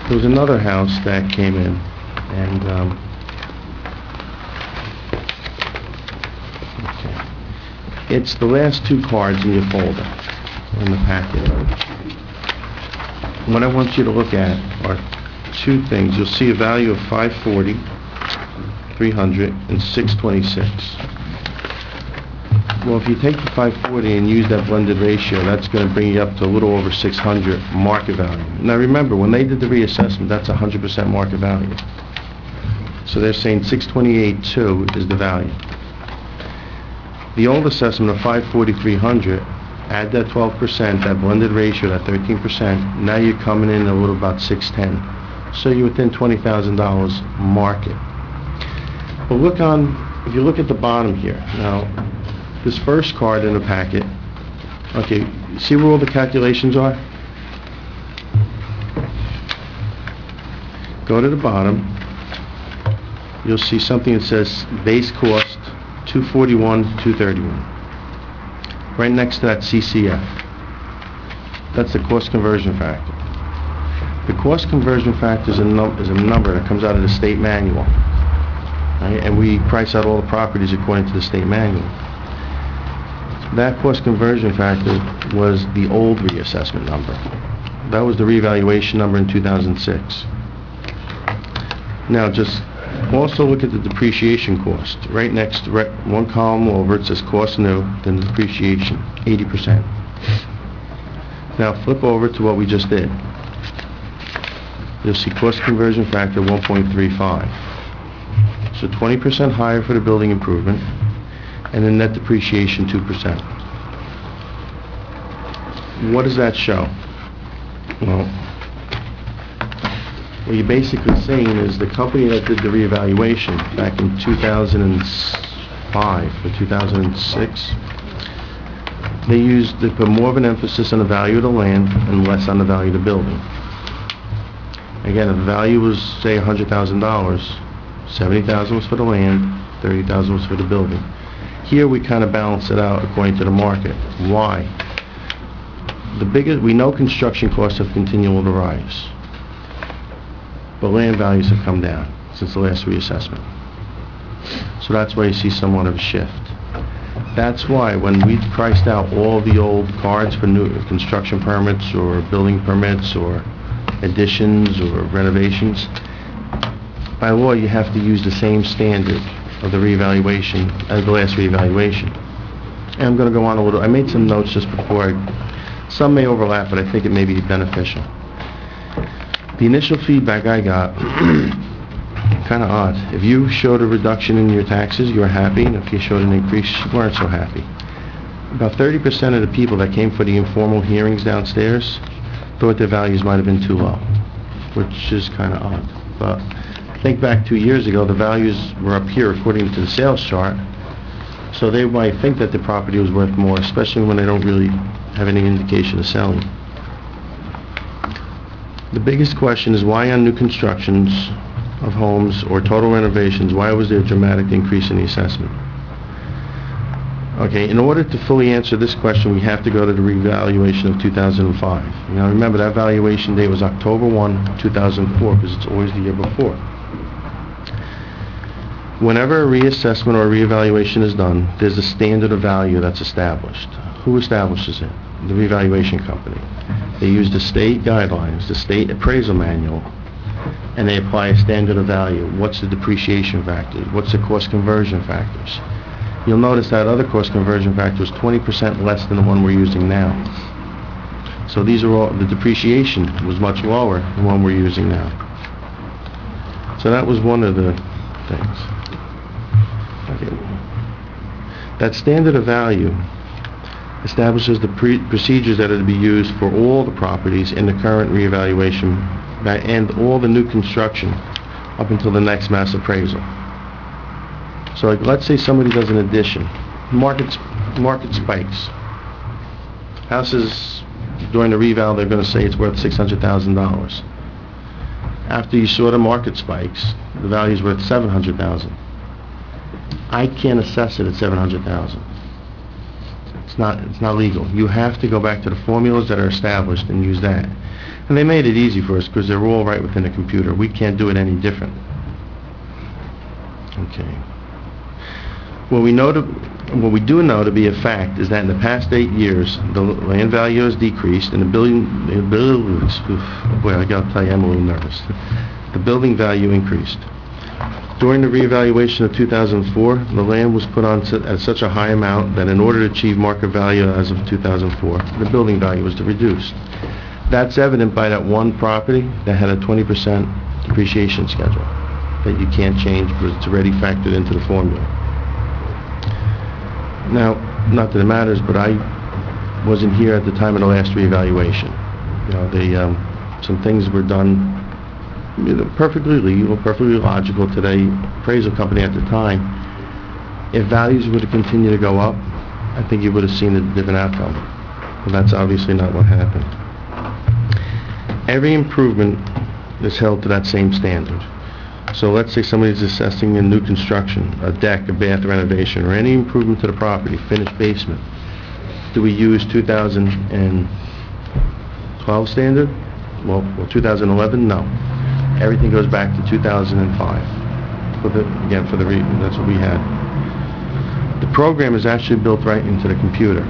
Speaker 11: There was another house that came in, and it's the last two cards in your folder, in the packet. What I want you to look at are two things. You'll see a value of $540, $300, and $626. Well, if you take the 540 and use that blended ratio, that's going to bring you up to a little over 600 market value. Now remember, when they did the reassessment, that's 100% market value. So they're saying 628.2 is the value. The old assessment of 540,300, add that 12%, that blended ratio, that 13%, now you're coming in a little about 610. So you're within $20,000 market. But if you look at the bottom here, now, this first card in the packet, okay, see where all the calculations are? Go to the bottom, you'll see something that says base cost $241,231. Right next to that CCF. That's the cost conversion factor. The cost conversion factor is a number that comes out of the state manual. Right? And we price out all the properties according to the state manual. That cost conversion factor was the old reassessment number. That was the revaluation number in 2006. Now just also look at the depreciation cost. Right next, one column over, it says cost new, then depreciation, 80%. Now flip over to what we just did. You'll see cost conversion factor 1.35. So 20% higher for the building improvement, and the net depreciation 2%. What does that show? Well, what you're basically saying is the company that did the reevaluation back in 2005 or 2006, they put more of an emphasis on the value of the land and less on the value of the building. Again, if the value was, say, $100,000, $70,000 was for the land, $30,000 was for the building. Here we kind of balance it out according to the market. Why? We know construction costs have continued to rise, but land values have come down since the last reassessment. So that's why you see somewhat of a shift. That's why when we priced out all the old cards for new construction permits or building permits or additions or renovations, by law you have to use the same standard of the reevaluation as the last reevaluation. And I'm going to go on a little. I made some notes just before. Some may overlap, but I think it may be beneficial. The initial feedback I got, kind of odd. If you showed a reduction in your taxes, you were happy, and if you showed an increase, you weren't so happy. About 30% of the people that came for the informal hearings downstairs thought their values might have been too low, which is kind of odd. But think back 2 years ago, the values were up here according to the sales chart, so they might think that the property was worth more, especially when they don't really have any indication of selling. The biggest question is why on new constructions of homes or total renovations, why was there a dramatic increase in the assessment? Okay, in order to fully answer this question, we have to go to the revaluation of 2005. Now remember, that valuation date was October 1, 2004, because it's always the year before. Whenever a reassessment or a reevaluation is done, there's a standard of value that's established. Who establishes it? The revaluation company. They use the state guidelines, the state appraisal manual, and they apply a standard of value. What's the depreciation factor? What's the cost conversion factors? You'll notice that other cost conversion factor is 20% less than the one we're using now. So these are all, the depreciation was much lower than the one we're using now. So that was one of the things. Okay. That standard of value establishes the procedures that are to be used for all the properties in the current reevaluation and all the new construction up until the next mass appraisal. So like, let's say somebody does an addition. Market spikes. Houses, during the reval, they're going to say it's worth $600,000. After you saw the market spikes, the value is worth $700,000. I can't assess it at $700,000. It's not legal. You have to go back to the formulas that are established and use that. And they made it easy for us because they're all right within the computer. We can't do it any different. Okay. What we do know to be a fact is that in the past 8 years, the land value has decreased, and boy, I gotta tell you, I'm a little nervous. The building value increased. During the reevaluation of 2004, the land was put on at such a high amount that in order to achieve market value as of 2004, the building value was reduced. That's evident by that one property that had a 20% depreciation schedule that you can't change because it's already factored into the formula. Now, not that it matters, but I wasn't here at the time of the last reevaluation. You know, some things were done perfectly legal, perfectly logical to the appraisal company at the time. If values were to continue to go up, I think you would have seen a different outcome. But that's obviously not what happened. Every improvement is held to that same standard. So let's say somebody's assessing a new construction, a deck, a bath renovation, or any improvement to the property, finished basement. Do we use 2012 standard? Well, 2011? No. Everything goes back to 2005. That's what we had. The program is actually built right into the computer.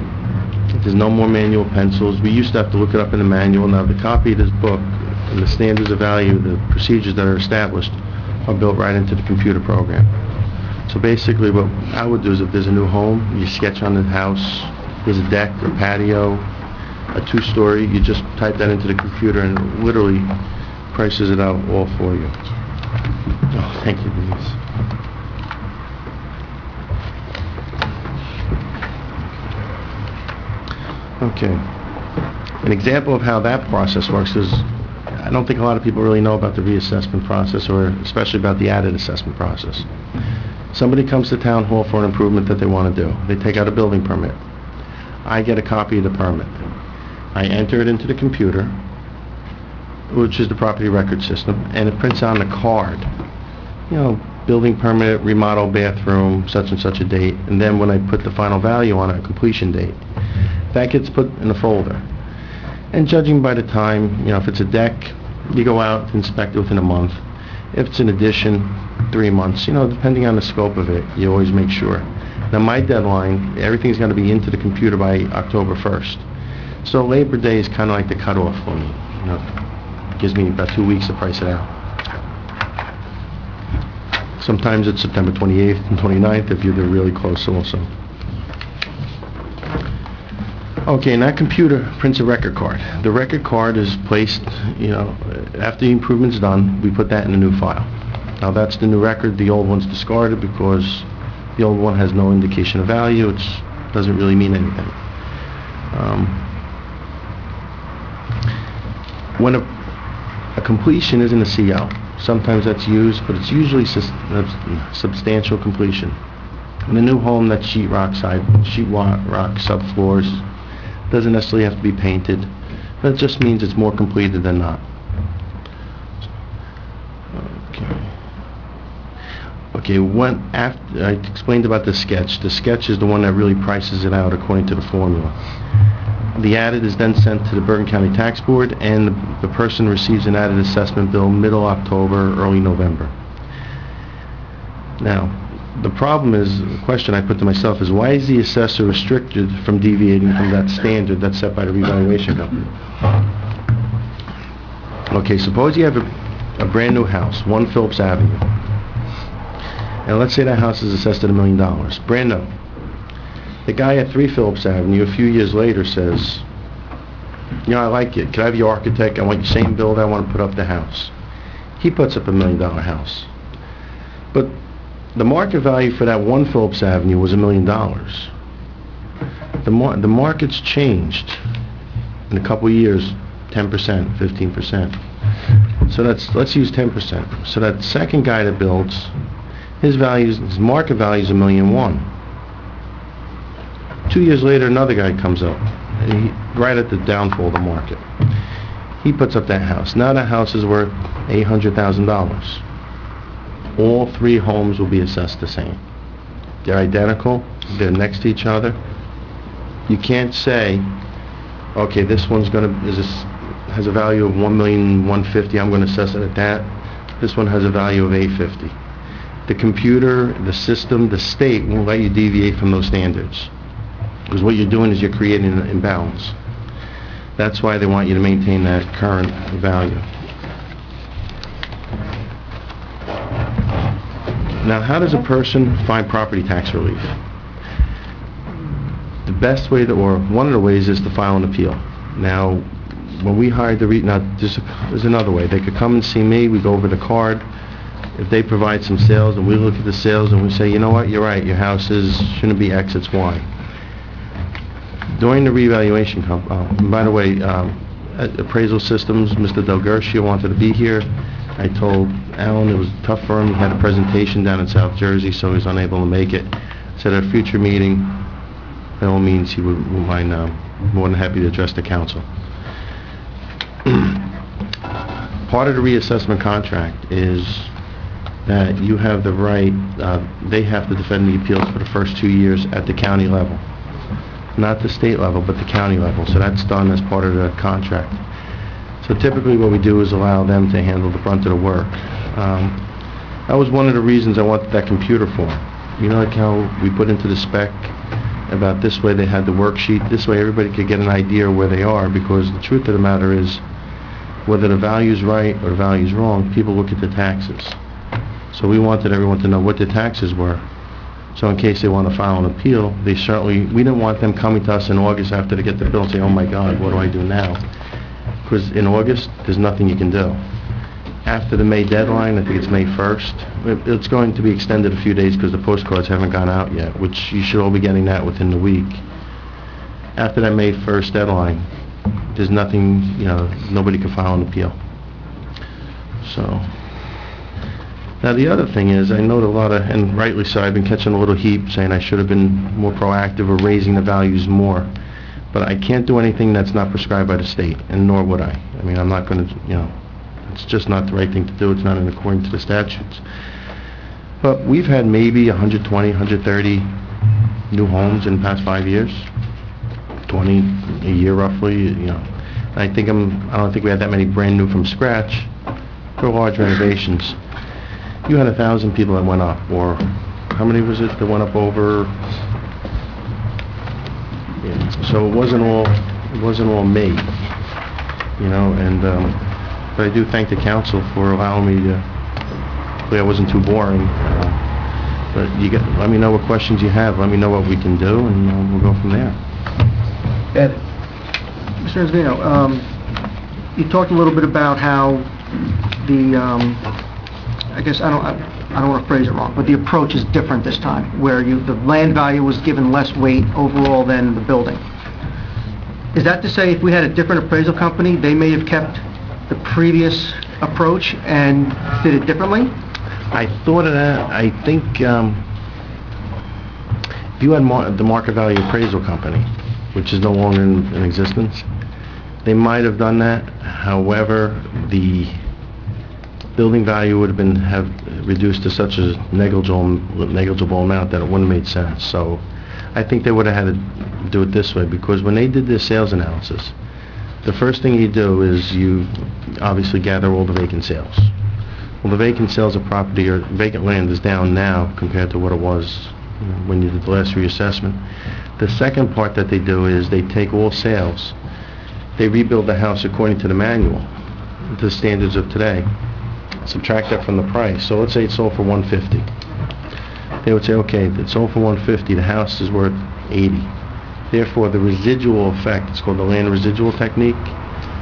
Speaker 11: There's no more manual pencils. We used to have to look it up in the manual. Now the copy of this book and the standards of value, the procedures that are established, are built right into the computer program. So basically what I would do is if there's a new home, you sketch on the house, there's a deck or patio, a two-story, you just type that into the computer and it literally prices it out all for you. Oh, thank you, Denise. Okay. An example of how that process works is, I don't think a lot of people really know about the reassessment process, or especially about the added assessment process. Somebody comes to town hall for an improvement that they want to do. They take out a building permit. I get a copy of the permit. I enter it into the computer, which is the property record system, and it prints on the card. You know, building permit, remodel bathroom, such and such a date, and then when I put the final value on it, a completion date, that gets put in a folder. And judging by the time, you know, if it's a deck, you go out, inspect it within a month. If it's an addition, 3 months. You know, depending on the scope of it, you always make sure. Now my deadline, everything's going to be into the computer by October 1st. So Labor Day is kind of like the cutoff for me. You know, it gives me about 2 weeks to price it out. Sometimes it's September 28th and 29th if you're really close also. Okay, and that computer prints a record card. The record card is placed, you know, after the improvement's done, we put that in a new file. Now that's the new record. The old one's discarded because the old one has no indication of value. It doesn't really mean anything. When a completion isn't a CO, sometimes that's used, but it's usually substantial completion. In a new home, that's sheetrock subfloors. Doesn't necessarily have to be painted, but it just means it's more completed than not. Okay, after I explained about the sketch is the one that really prices it out according to the formula. The added is then sent to the Bergen County Tax Board, and the person receives an added assessment bill middle October, early November. Now, the problem is, the question I put to myself is, why is the assessor restricted from deviating from that standard that's set by the revaluation company? Okay, suppose you have a brand new house, 1 Phillips Avenue. And let's say that house is assessed at $1 million, brand new. The guy at 3 Phillips Avenue a few years later says, you know, I like it. Can I have your architect? I want your same build. I want to put up the house. He puts up $1 million house. But the market value for that 1 Phillips Avenue was $1 million. The market's changed in a couple of years, 10%, 15%. So let's use 10%. So that second guy that builds, his market value is $1.1 million. 2 years later, another guy comes up, right at the downfall of the market. He puts up that house. Now that house is worth $800,000. All three homes will be assessed the same. They're identical. They're next to each other. You can't say, okay, this one's has a value of $1,150,000. I'm going to assess it at that. This one has a value of $850,000. The computer, the system, the state won't let you deviate from those standards, because what you're doing is you're creating an imbalance. That's why they want you to maintain that current value. Now, how does a person find property tax relief? The best way, or one of the ways, is to file an appeal. Now, when we hired there's another way. They could come and see me, we go over the card. If they provide some sales and we look at the sales and we say, you know what, you're right, your house shouldn't be X, it's Y. During the revaluation, by the way, Appraisal Systems, Mr. Del Gershio wanted to be here. I told Alan it was tough for him. He had a presentation down in South Jersey, so he was unable to make it. Said at a future meeting, by all means, he would mind, more than happy to address the council. Part of the reassessment contract is that you have the right, they have to defend the appeals for the first 2 years at the county level. Not the state level, but the county level. So that's done as part of the contract. So typically what we do is allow them to handle the brunt of the work. That was one of the reasons I wanted that computer form. You know, like how we put into the spec about this way they had the worksheet, this way everybody could get an idea where they are, because the truth of the matter is, whether the value's right or the value's wrong, people look at the taxes. So we wanted everyone to know what the taxes were. So in case they want to file an appeal, we didn't want them coming to us in August after they get the bill and say, oh my God, what do I do now? Because in August, there's nothing you can do. After the May deadline, I think it's May 1st, it's going to be extended a few days because the postcards haven't gone out yet, which you should all be getting that within the week. After that May 1st deadline, there's nothing, nobody can file an appeal. So, now the other thing is, I know and rightly so, I've been catching a little heat saying I should have been more proactive or raising the values more. But I can't do anything that's not prescribed by the state, and nor would I. I mean, I'm not going to, it's just not the right thing to do. It's not in accordance to the statutes. But we've had maybe 120, 130 new homes in the past 5 years. 20 a year roughly, I don't think we had that many brand new from scratch. For large renovations. You had 1,000 people that went up, or how many was it that went up over? Yeah. So it wasn't all me, but I do thank the council for allowing me to, hopefully I wasn't too boring, but let me know what questions you have, let me know what we can do, and we'll go from there.
Speaker 6: Ed. Mr. Esvino, you talked a little bit about how I guess I don't want to phrase it wrong, but the approach is different this time, where the land value was given less weight overall than the building. Is that to say if we had a different appraisal company, they may have kept the previous approach and did it differently?
Speaker 11: I thought of that. I think if you had the market value appraisal company, which is no longer in existence, they might have done that. However, the building value would have reduced to such a negligible amount that it wouldn't have made sense. So I think they would have had to do it this way, because when they did their sales analysis, the first thing you do is you obviously gather all the vacant sales. Well, the vacant sales of property or vacant land is down now compared to what it was when you did the last reassessment. The second part that they do is they take all sales, they rebuild the house according to the manual, to the standards of today, subtract that from the price. So let's say it sold for $150. They would say, okay, it sold for $150, the house is worth $80. Therefore, the residual effect, it's called the land residual technique,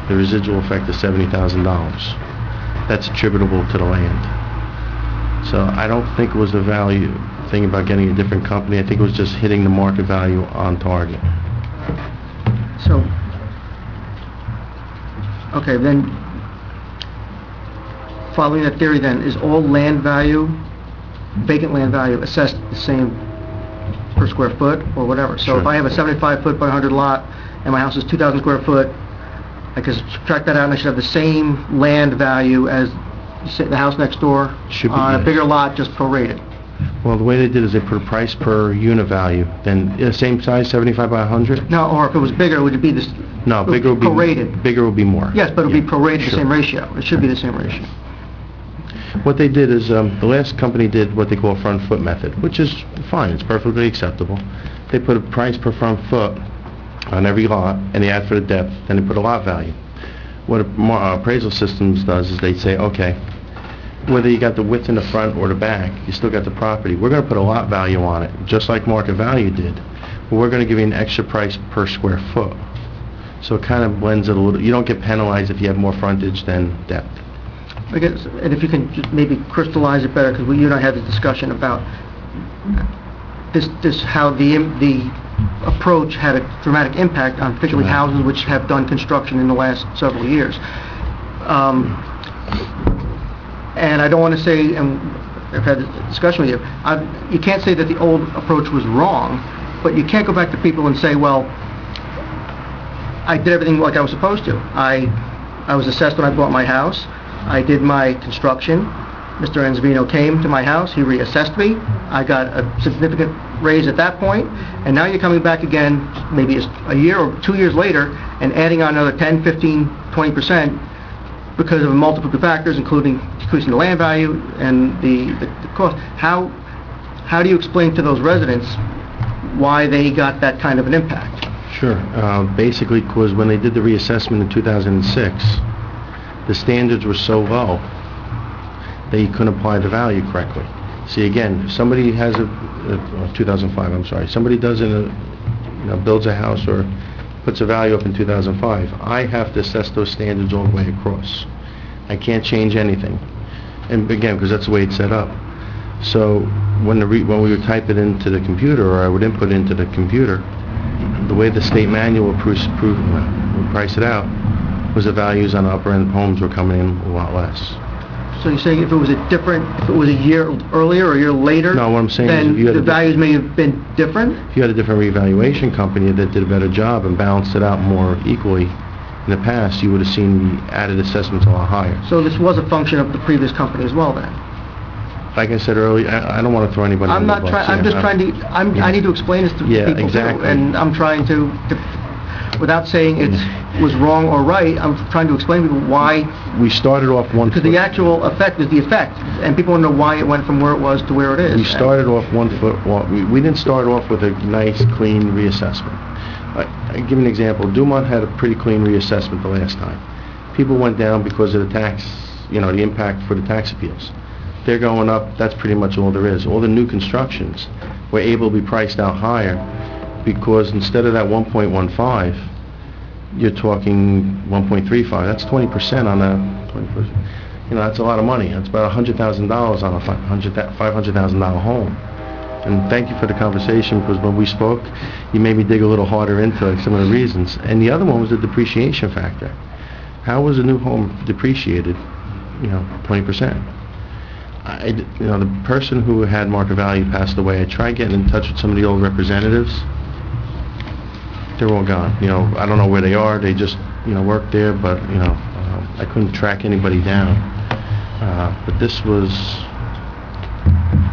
Speaker 11: the residual effect is $70,000. That's attributable to the land. So I don't think it was the value thing about getting a different company. I think it was just hitting the market value on target.
Speaker 6: So, okay, then, following that theory then, is all land value, vacant land value, assessed the same per square foot or whatever? So if
Speaker 11: Sure.
Speaker 6: I have a 75 foot by 100 lot, and my house is 2,000 square foot, I can subtract that out, and I should have the same land value as the house next door
Speaker 11: Should be,
Speaker 6: on a
Speaker 11: yes.
Speaker 6: bigger lot, just prorated.
Speaker 11: Well, the way they did is they put a price per unit value, then, same size, 75 by 100?
Speaker 6: No, or if it was bigger, would it be this?
Speaker 11: No, bigger would be...
Speaker 6: Prorated.
Speaker 11: Bigger would be more.
Speaker 6: Yes, but it would be
Speaker 11: Yeah,
Speaker 6: prorated the
Speaker 11: sure.
Speaker 6: same ratio. It should be the same ratio.
Speaker 11: What they did is, the last company did what they call a front foot method, which is fine, it's perfectly acceptable. They put a price per front foot on every lot, and they add for the depth, then they put a lot value. What appraisal systems does is they say, okay, whether you got the width in the front or the back, you still got the property. We're going to put a lot value on it, just like market value did. But we're going to give you an extra price per square foot. So it kind of blends it a little. You don't get penalized if you have more frontage than depth.
Speaker 6: I guess, and if you can just maybe crystallize it better, because you and I had this discussion about this how the approach had a dramatic impact on particularly
Speaker 11: Right.
Speaker 6: houses which have done construction in the last several years. And I don't want to say, and I've had this discussion with you, you can't say that the old approach was wrong, but you can't go back to people and say, well, I did everything like I was supposed to. I was assessed when I bought my house. I did my construction. Mr. Enzvino came to my house. He reassessed me. I got a significant raise at that point. And now you're coming back again, maybe a year or 2 years later, and adding on another 10, 15, 20% because of multiple factors, including decreasing the land value and the cost. How do you explain to those residents why they got that kind of an impact?
Speaker 11: Sure. Basically, because when they did the reassessment in 2006, the standards were so low that you couldn't apply the value correctly. See, again, if somebody has 2005, I'm sorry, somebody builds a house or puts a value up in 2005, I have to assess those standards all the way across. I can't change anything. And again, because that's the way it's set up. So when we would type it into the computer, or I would input into the computer, the way the state manual would price it out was the values on the upper end homes were coming in a lot less.
Speaker 6: So you're saying if it was a year earlier or a year later,
Speaker 11: No, what I'm saying is
Speaker 6: then
Speaker 11: if you had
Speaker 6: the
Speaker 11: a
Speaker 6: values may have been different?
Speaker 11: If you had a different revaluation company that did a better job and balanced it out more equally in the past, you would have seen the added assessments a lot higher.
Speaker 6: So this was a function of the previous company as well then?
Speaker 11: Like I said earlier, I don't want to throw anybody
Speaker 6: I'm
Speaker 11: under the
Speaker 6: not
Speaker 11: bus.
Speaker 6: trying, I'm just trying to, I need to explain this to people
Speaker 11: Yeah,
Speaker 6: too.
Speaker 11: exactly.
Speaker 6: And I'm trying to, without saying it was wrong or right, I'm trying to explain to people why,
Speaker 11: We started off one
Speaker 6: because
Speaker 11: foot.
Speaker 6: the actual effect is the effect. And people want to know why it went from where it was to where it is.
Speaker 11: We started off 1 foot. We didn't start off with a nice, clean reassessment. I give you an example. Dumont had a pretty clean reassessment the last time. People went down because of the tax, the impact for the tax appeals. They're going up. That's pretty much all there is. All the new constructions were able to be priced out higher because instead of that 1.15, you're talking 1.35. That's 20% on a 20%. That's a lot of money. That's about $100,000 on a $500,000 home. And thank you for the conversation, because when we spoke, you made me dig a little harder into some of the reasons. And the other one was the depreciation factor. How was a new home depreciated, 20%? The person who had market value passed away. I tried getting in touch with some of the old representatives. They're all gone. I don't know where they are. They just, worked there, but, I couldn't track anybody down. But this was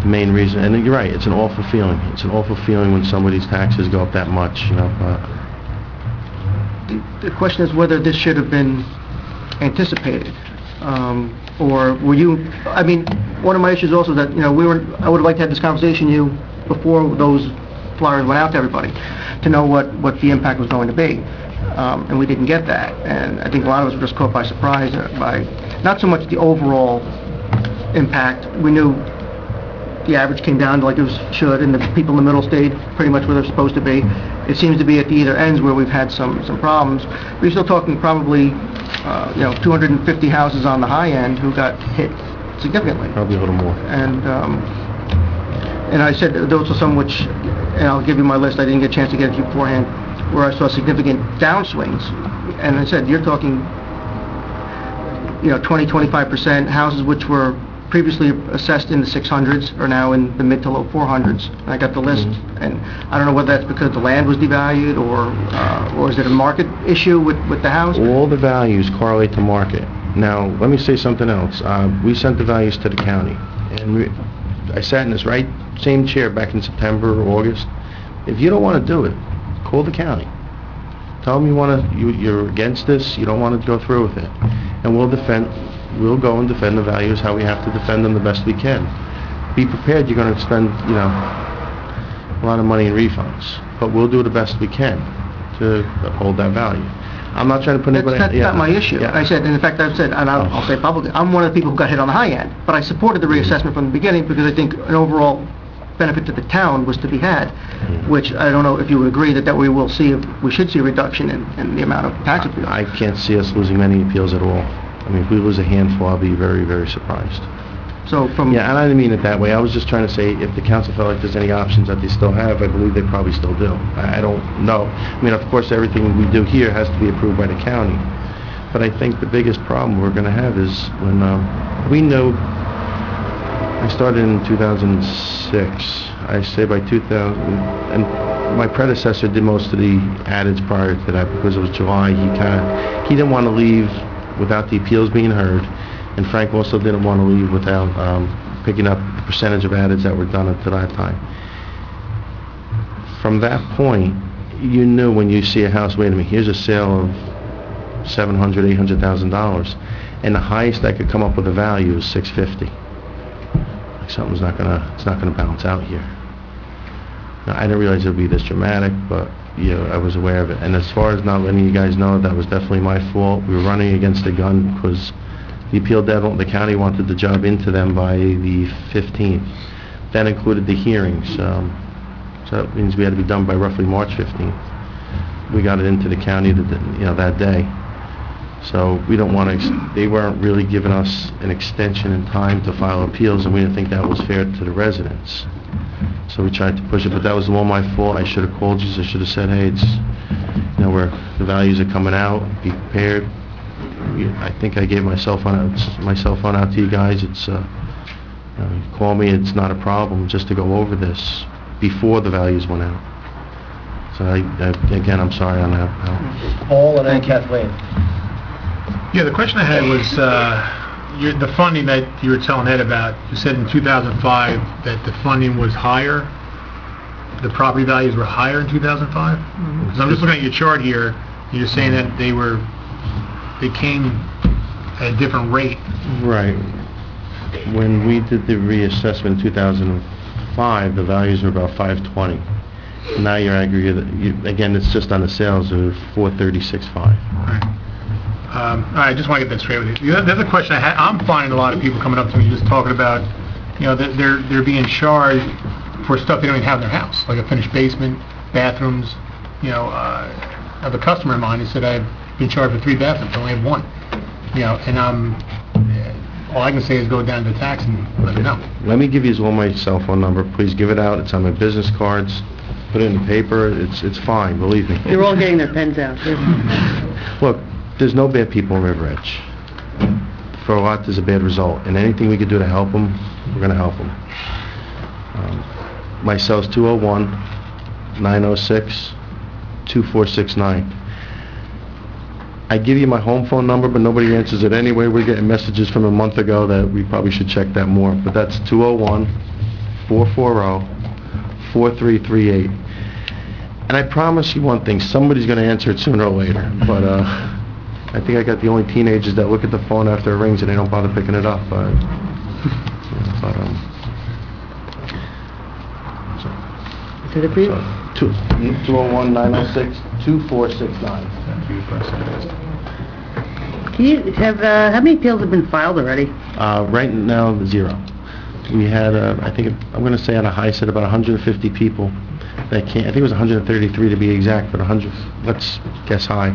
Speaker 11: the main reason. And you're right, it's an awful feeling. It's an awful feeling when somebody's taxes go up that much,
Speaker 6: The question is whether this should have been anticipated. Or were you, one of my issues also that, I would have liked to have this conversation with you before those flyers went out to everybody, to know what the impact was going to be. And we didn't get that. And I think a lot of us were just caught by surprise by not so much the overall impact. We knew the average came down like it should, and the people in the middle stayed pretty much where they're supposed to be. It seems to be at the either ends where we've had some problems. We're still talking probably 250 houses on the high end who got hit significantly.
Speaker 11: Probably a little more.
Speaker 6: And I said those are some which, and I'll give you my list, I didn't get a chance to get it to you beforehand, where I saw significant downswings. And I said, you're talking, 20, 25%. Houses which were previously assessed in the 600s are now in the mid to low 400s. And I got the list, and I don't know whether that's because the land was devalued or is it a market issue with the house?
Speaker 11: All the values correlate to market. Now, let me say something else. We sent the values to the county, and I sat in this same chair back in September or August. If you don't want to do it, call the county. Tell them you're against this, you don't want to go through with it. And we'll go and defend the values how we have to defend them the best we can. Be prepared, you're going to spend, a lot of money in refunds. But we'll do the best we can to uphold that value. I'm not trying to put anybody...
Speaker 6: That's not my issue.
Speaker 11: Yeah.
Speaker 6: I said, and in fact, I've said, and I'll say publicly, I'm one of the people who got hit on the high end, but I supported the reassessment from the beginning because I think an overall benefit to the town was to be had, which I don't know if you would agree that we should see a reduction in the amount of tax appeals.
Speaker 11: I can't see us losing many appeals at all. I mean, if we lose a handful, I'll be very, very surprised.
Speaker 6: So
Speaker 11: Yeah, and I didn't mean it that way. I was just trying to say if the council felt like there's any options that they still have, I believe they probably still do. I don't know. I mean, of course, everything we do here has to be approved by the county. But I think the biggest problem we're going to have is when we know... I started in 2006. I say by 2000, and my predecessor did most of the addeds prior to that because it was July. He didn't want to leave without the appeals being heard, and Frank also didn't want to leave without picking up the percentage of addeds that were done up to that time. From that point, you knew when you see a house, wait a minute, here's a sale of $700,000, $800,000, and the highest I could come up with a value is $650,000. Like something's not gonna balance out here. Now, I didn't realize it would be this dramatic, but I was aware of it. And as far as not letting you guys know, that was definitely my fault. We were running against the gun because the appeal deadline, the county wanted the job into them by the 15th. That included the hearings, so that means we had to be done by roughly March 15th. We got it into the county that day. So we don't want to, they weren't really giving us an extension in time to file appeals, and we didn't think that was fair to the residents. So we tried to push it, but that was all my fault. I should have called you. I should have said, hey, it's, where the values are coming out, be prepared. I think I gave my cell phone out to you guys. It's, call me, it's not a problem, just to go over this before the values went out. So again, I'm sorry on that.
Speaker 1: Paul and then Kathleen.
Speaker 4: Yeah, the question I had was the funding that you were telling Ed about. You said in 2005 that the funding was higher, the property values were higher in 2005? Because I'm just looking at your chart here, you're saying that they came at a different rate.
Speaker 11: Right. When we did the reassessment in 2005, the values were about 520. Now you're aggregate, again, it's just on the sales of 436.5.
Speaker 4: Right. All right, I just want to get that straight with you. The other question I had, I'm finding a lot of people coming up to me just talking about, that they're being charged for stuff they don't even have in their house, like a finished basement, bathrooms. I have a customer of mine who said I've been charged for 3 bathrooms, I only have 1. And all I can say is go down to the tax and let me know.
Speaker 11: Let me give you all my cell phone number. Please give it out. It's on my business cards. Put it in the paper. It's fine. Believe me.
Speaker 5: They're all getting their pens out.
Speaker 11: Look, there's no bad people in River Edge. For a lot, there's a bad result. And anything we could do to help them, we're going to help them. My cell is 201-906-2469. I give you my home phone number, but nobody answers it anyway. We're getting messages from a month ago that we probably should check that more. But that's 201-440-4338. And I promise you one thing, somebody's going to answer it sooner or later. But I think I got the only teenagers that look at the phone after it rings and they don't bother picking it up.
Speaker 5: Is that it for you?
Speaker 11: 201-906-2469.
Speaker 5: Can you have, how many appeals have been filed already?
Speaker 11: Right now, 0. We had, I think, I'm going to say on a high set about 150 people that came. I think it was 133 to be exact, but 100, let's guess high.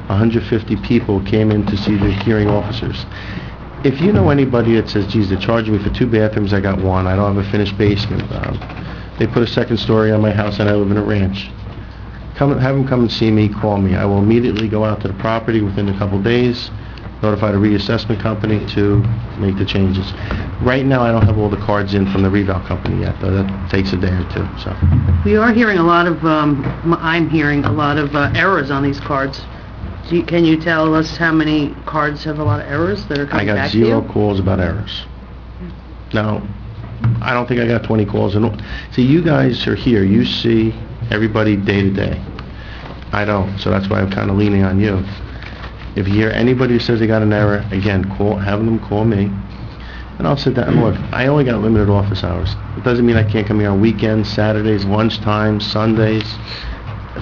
Speaker 11: 150 people came in to see the hearing officers. If you know anybody that says, geez, they're charging me for 2 bathrooms, I got 1, I don't have a finished basement, they put a second story on my house and I live in a ranch. have them come and see me, call me. I will immediately go out to the property within a couple days, notify the reassessment company to make the changes. Right now, I don't have all the cards in from the reval company yet, though. That takes a day or two, so.
Speaker 5: We are hearing a lot of, I'm hearing a lot of errors on these cards. Can you tell us how many cards have a lot of errors that are
Speaker 11: I
Speaker 5: coming
Speaker 11: got
Speaker 5: back to you?
Speaker 11: 0 calls about errors. Now, I don't think I got 20 calls. See, you guys are here. You see everybody day to day. I don't, so that's why I'm kind of leaning on you. If you hear anybody who says they got an error, again, have them call me, and I'll sit down and look. I only got limited office hours. It doesn't mean I can't come here on weekends, Saturdays, lunchtime, Sundays.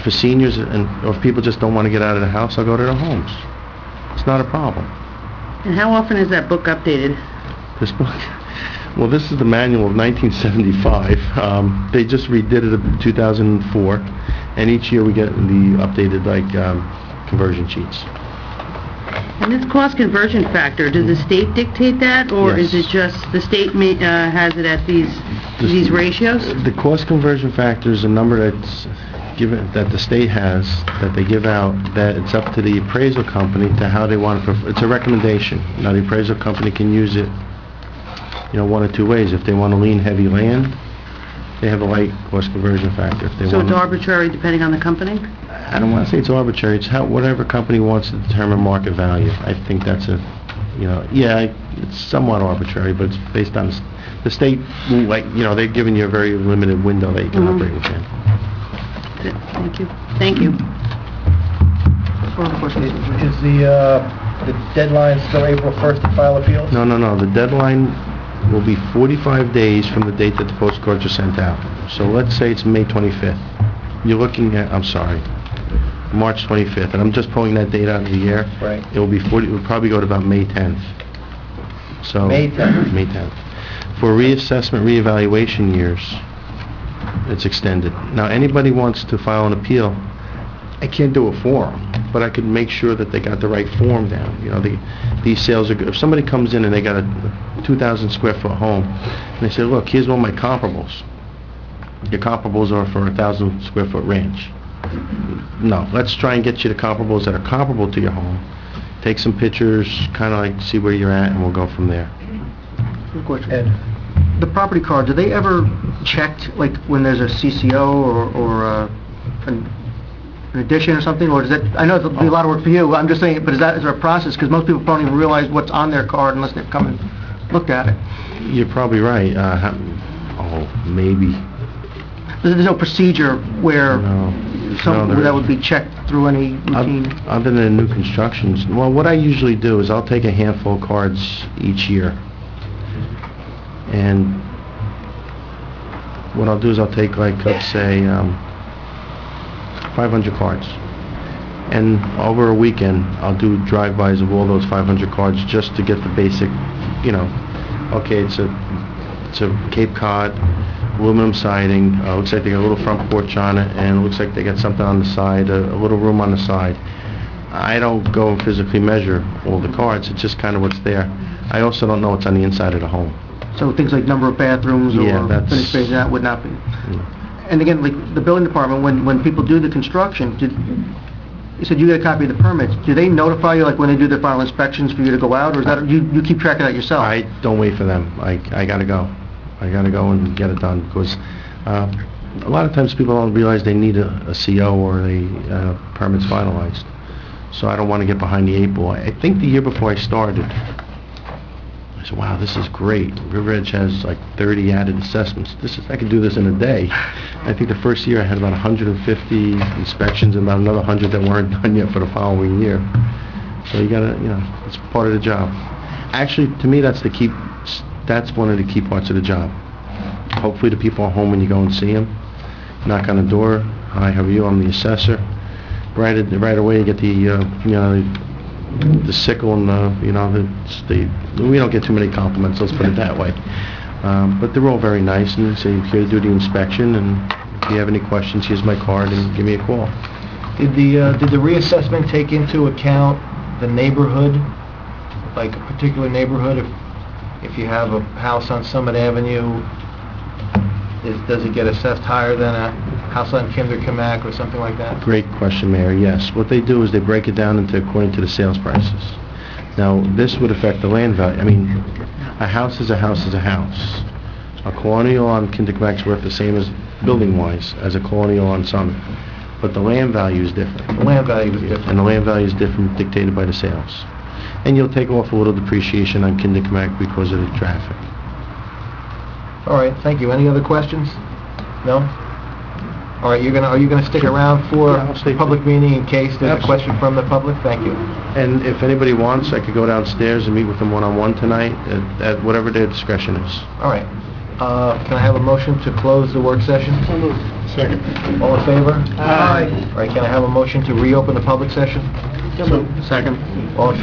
Speaker 11: For seniors, or if people just don't want to get out of the house, I'll go to their homes. It's not a problem.
Speaker 5: And how often is that book updated?
Speaker 11: This book? Well, this is the manual of 1975. They just redid it in 2004, and each year we get the updated, conversion sheets.
Speaker 5: And this cost conversion factor, does the state dictate that, or
Speaker 11: Yes.
Speaker 5: is it just the state has it at these ratios?
Speaker 11: The cost conversion factor is a number that's given, that the state has, that they give out, that it's up to the appraisal company to how they want to, it's a recommendation. Now, the appraisal company can use it, one of two ways. If they want to lean heavy land, they have a light cost conversion factor. If they
Speaker 5: So
Speaker 11: want
Speaker 5: it's arbitrary depending on the company?
Speaker 11: I don't want to say it's arbitrary. It's whatever company wants to determine market value. I think that's it's somewhat arbitrary, but it's based on the state. They're giving you a very limited window that you can operate within.
Speaker 5: Thank you. Thank you.
Speaker 1: Is the deadline still April 1st to file appeals?
Speaker 11: No. The deadline will be 45 days from the date that the postcards are sent out. So let's say it's May 25th. You're looking at, March 25th, and I'm just pulling that date out of the air.
Speaker 1: Right.
Speaker 11: It will probably go to about May 10th. So
Speaker 1: May 10th.
Speaker 11: May 10th. For reassessment, reevaluation years, it's extended. Now, anybody wants to file an appeal, I can't do it for them, but I could make sure that they got the right form down. These sales are good. If somebody comes in and they got a 2,000 square foot home, and they say, look, here's one of my comparables. Your comparables are for a 1,000 square foot ranch. No, let's try and get you the comparables that are comparable to your home. Take some pictures, kind of see where you're at, and we'll go from there.
Speaker 6: Good question.
Speaker 1: Ed?
Speaker 6: The property cards, are they ever checked, when there's a CCO or an addition or something, or is that, I know it'll be a lot of work for you, I'm just saying, but is there a process, because most people don't even realize what's on their card unless they've come and looked at it.
Speaker 11: You're probably right. Maybe.
Speaker 6: There's no procedure where
Speaker 11: there
Speaker 6: that would be checked through any routine?
Speaker 11: Other than new constructions. Well, what I usually do is I'll take a handful of cards each year. And what I'll do is I'll take, let's say, 500 cards. And over a weekend, I'll do drive-bys of all those 500 cards just to get the basic, okay, it's a Cape Cod, aluminum siding, looks like they got a little front porch on it, and it looks like they got something on the side, a little room on the side. I don't go and physically measure all the cards, it's just kind of what's there. I also don't know what's on the inside of the home.
Speaker 6: So things like number of bathrooms or finished space, that would not be. And again, the building department, when people do the construction, you said you get a copy of the permits. Do they notify you, when they do their final inspections, for you to go out, or is that you keep track of that yourself?
Speaker 11: I don't wait for them. I gotta go. I gotta go and get it done, because a lot of times people don't realize they need a CO or a permits finalized. So I don't want to get behind the 8 ball. I think the year before I started, I said, wow, this is great. River Edge has 30 added assessments. I could do this in a day. I think the first year I had about 150 inspections and about another 100 that weren't done yet for the following year. So you gotta, it's part of the job. Actually, to me, that's one of the key parts of the job. Hopefully the people are home when you go and see them. Knock on the door. Hi, how are you? I'm the assessor. Right away you get the sickle and we don't get too many compliments, let's put it that way. But they're all very nice, and say you're here to do the inspection, and if you have any questions, here's my card, and give me a call.
Speaker 1: Did the reassessment take into account the neighborhood, a particular neighborhood? If you have a house on Summit Avenue, does it get assessed higher than a house on Kinderkamak or something like that?
Speaker 11: Great question, Mayor. Yes. What they do is they break it down into according to the sales prices. Now, this would affect the land value. I mean, a house is a house is a house. A colonial on Kinderkamak's worth the same as, building-wise, as a colonial on Summit. But the land value is different.
Speaker 1: The land value is different.
Speaker 11: And the land value is different, dictated by the sales. And you'll take off a little depreciation on Kinderkamak because of the traffic.
Speaker 1: All right, thank you. Any other questions? No? All right, are you gonna stick around for
Speaker 11: Yeah, I'll stay.
Speaker 1: the public meeting in case there's a
Speaker 11: Absolutely.
Speaker 1: question from the public? Thank you.
Speaker 11: And if anybody wants, I could go downstairs and meet with them one-on-one tonight, at whatever their discretion is.
Speaker 1: All right. Can I have a motion to close the work session?
Speaker 4: Second.
Speaker 1: All in favor?
Speaker 9: Aye.
Speaker 1: All right, can I have a motion to reopen the public session?
Speaker 6: Second.
Speaker 1: All in favor?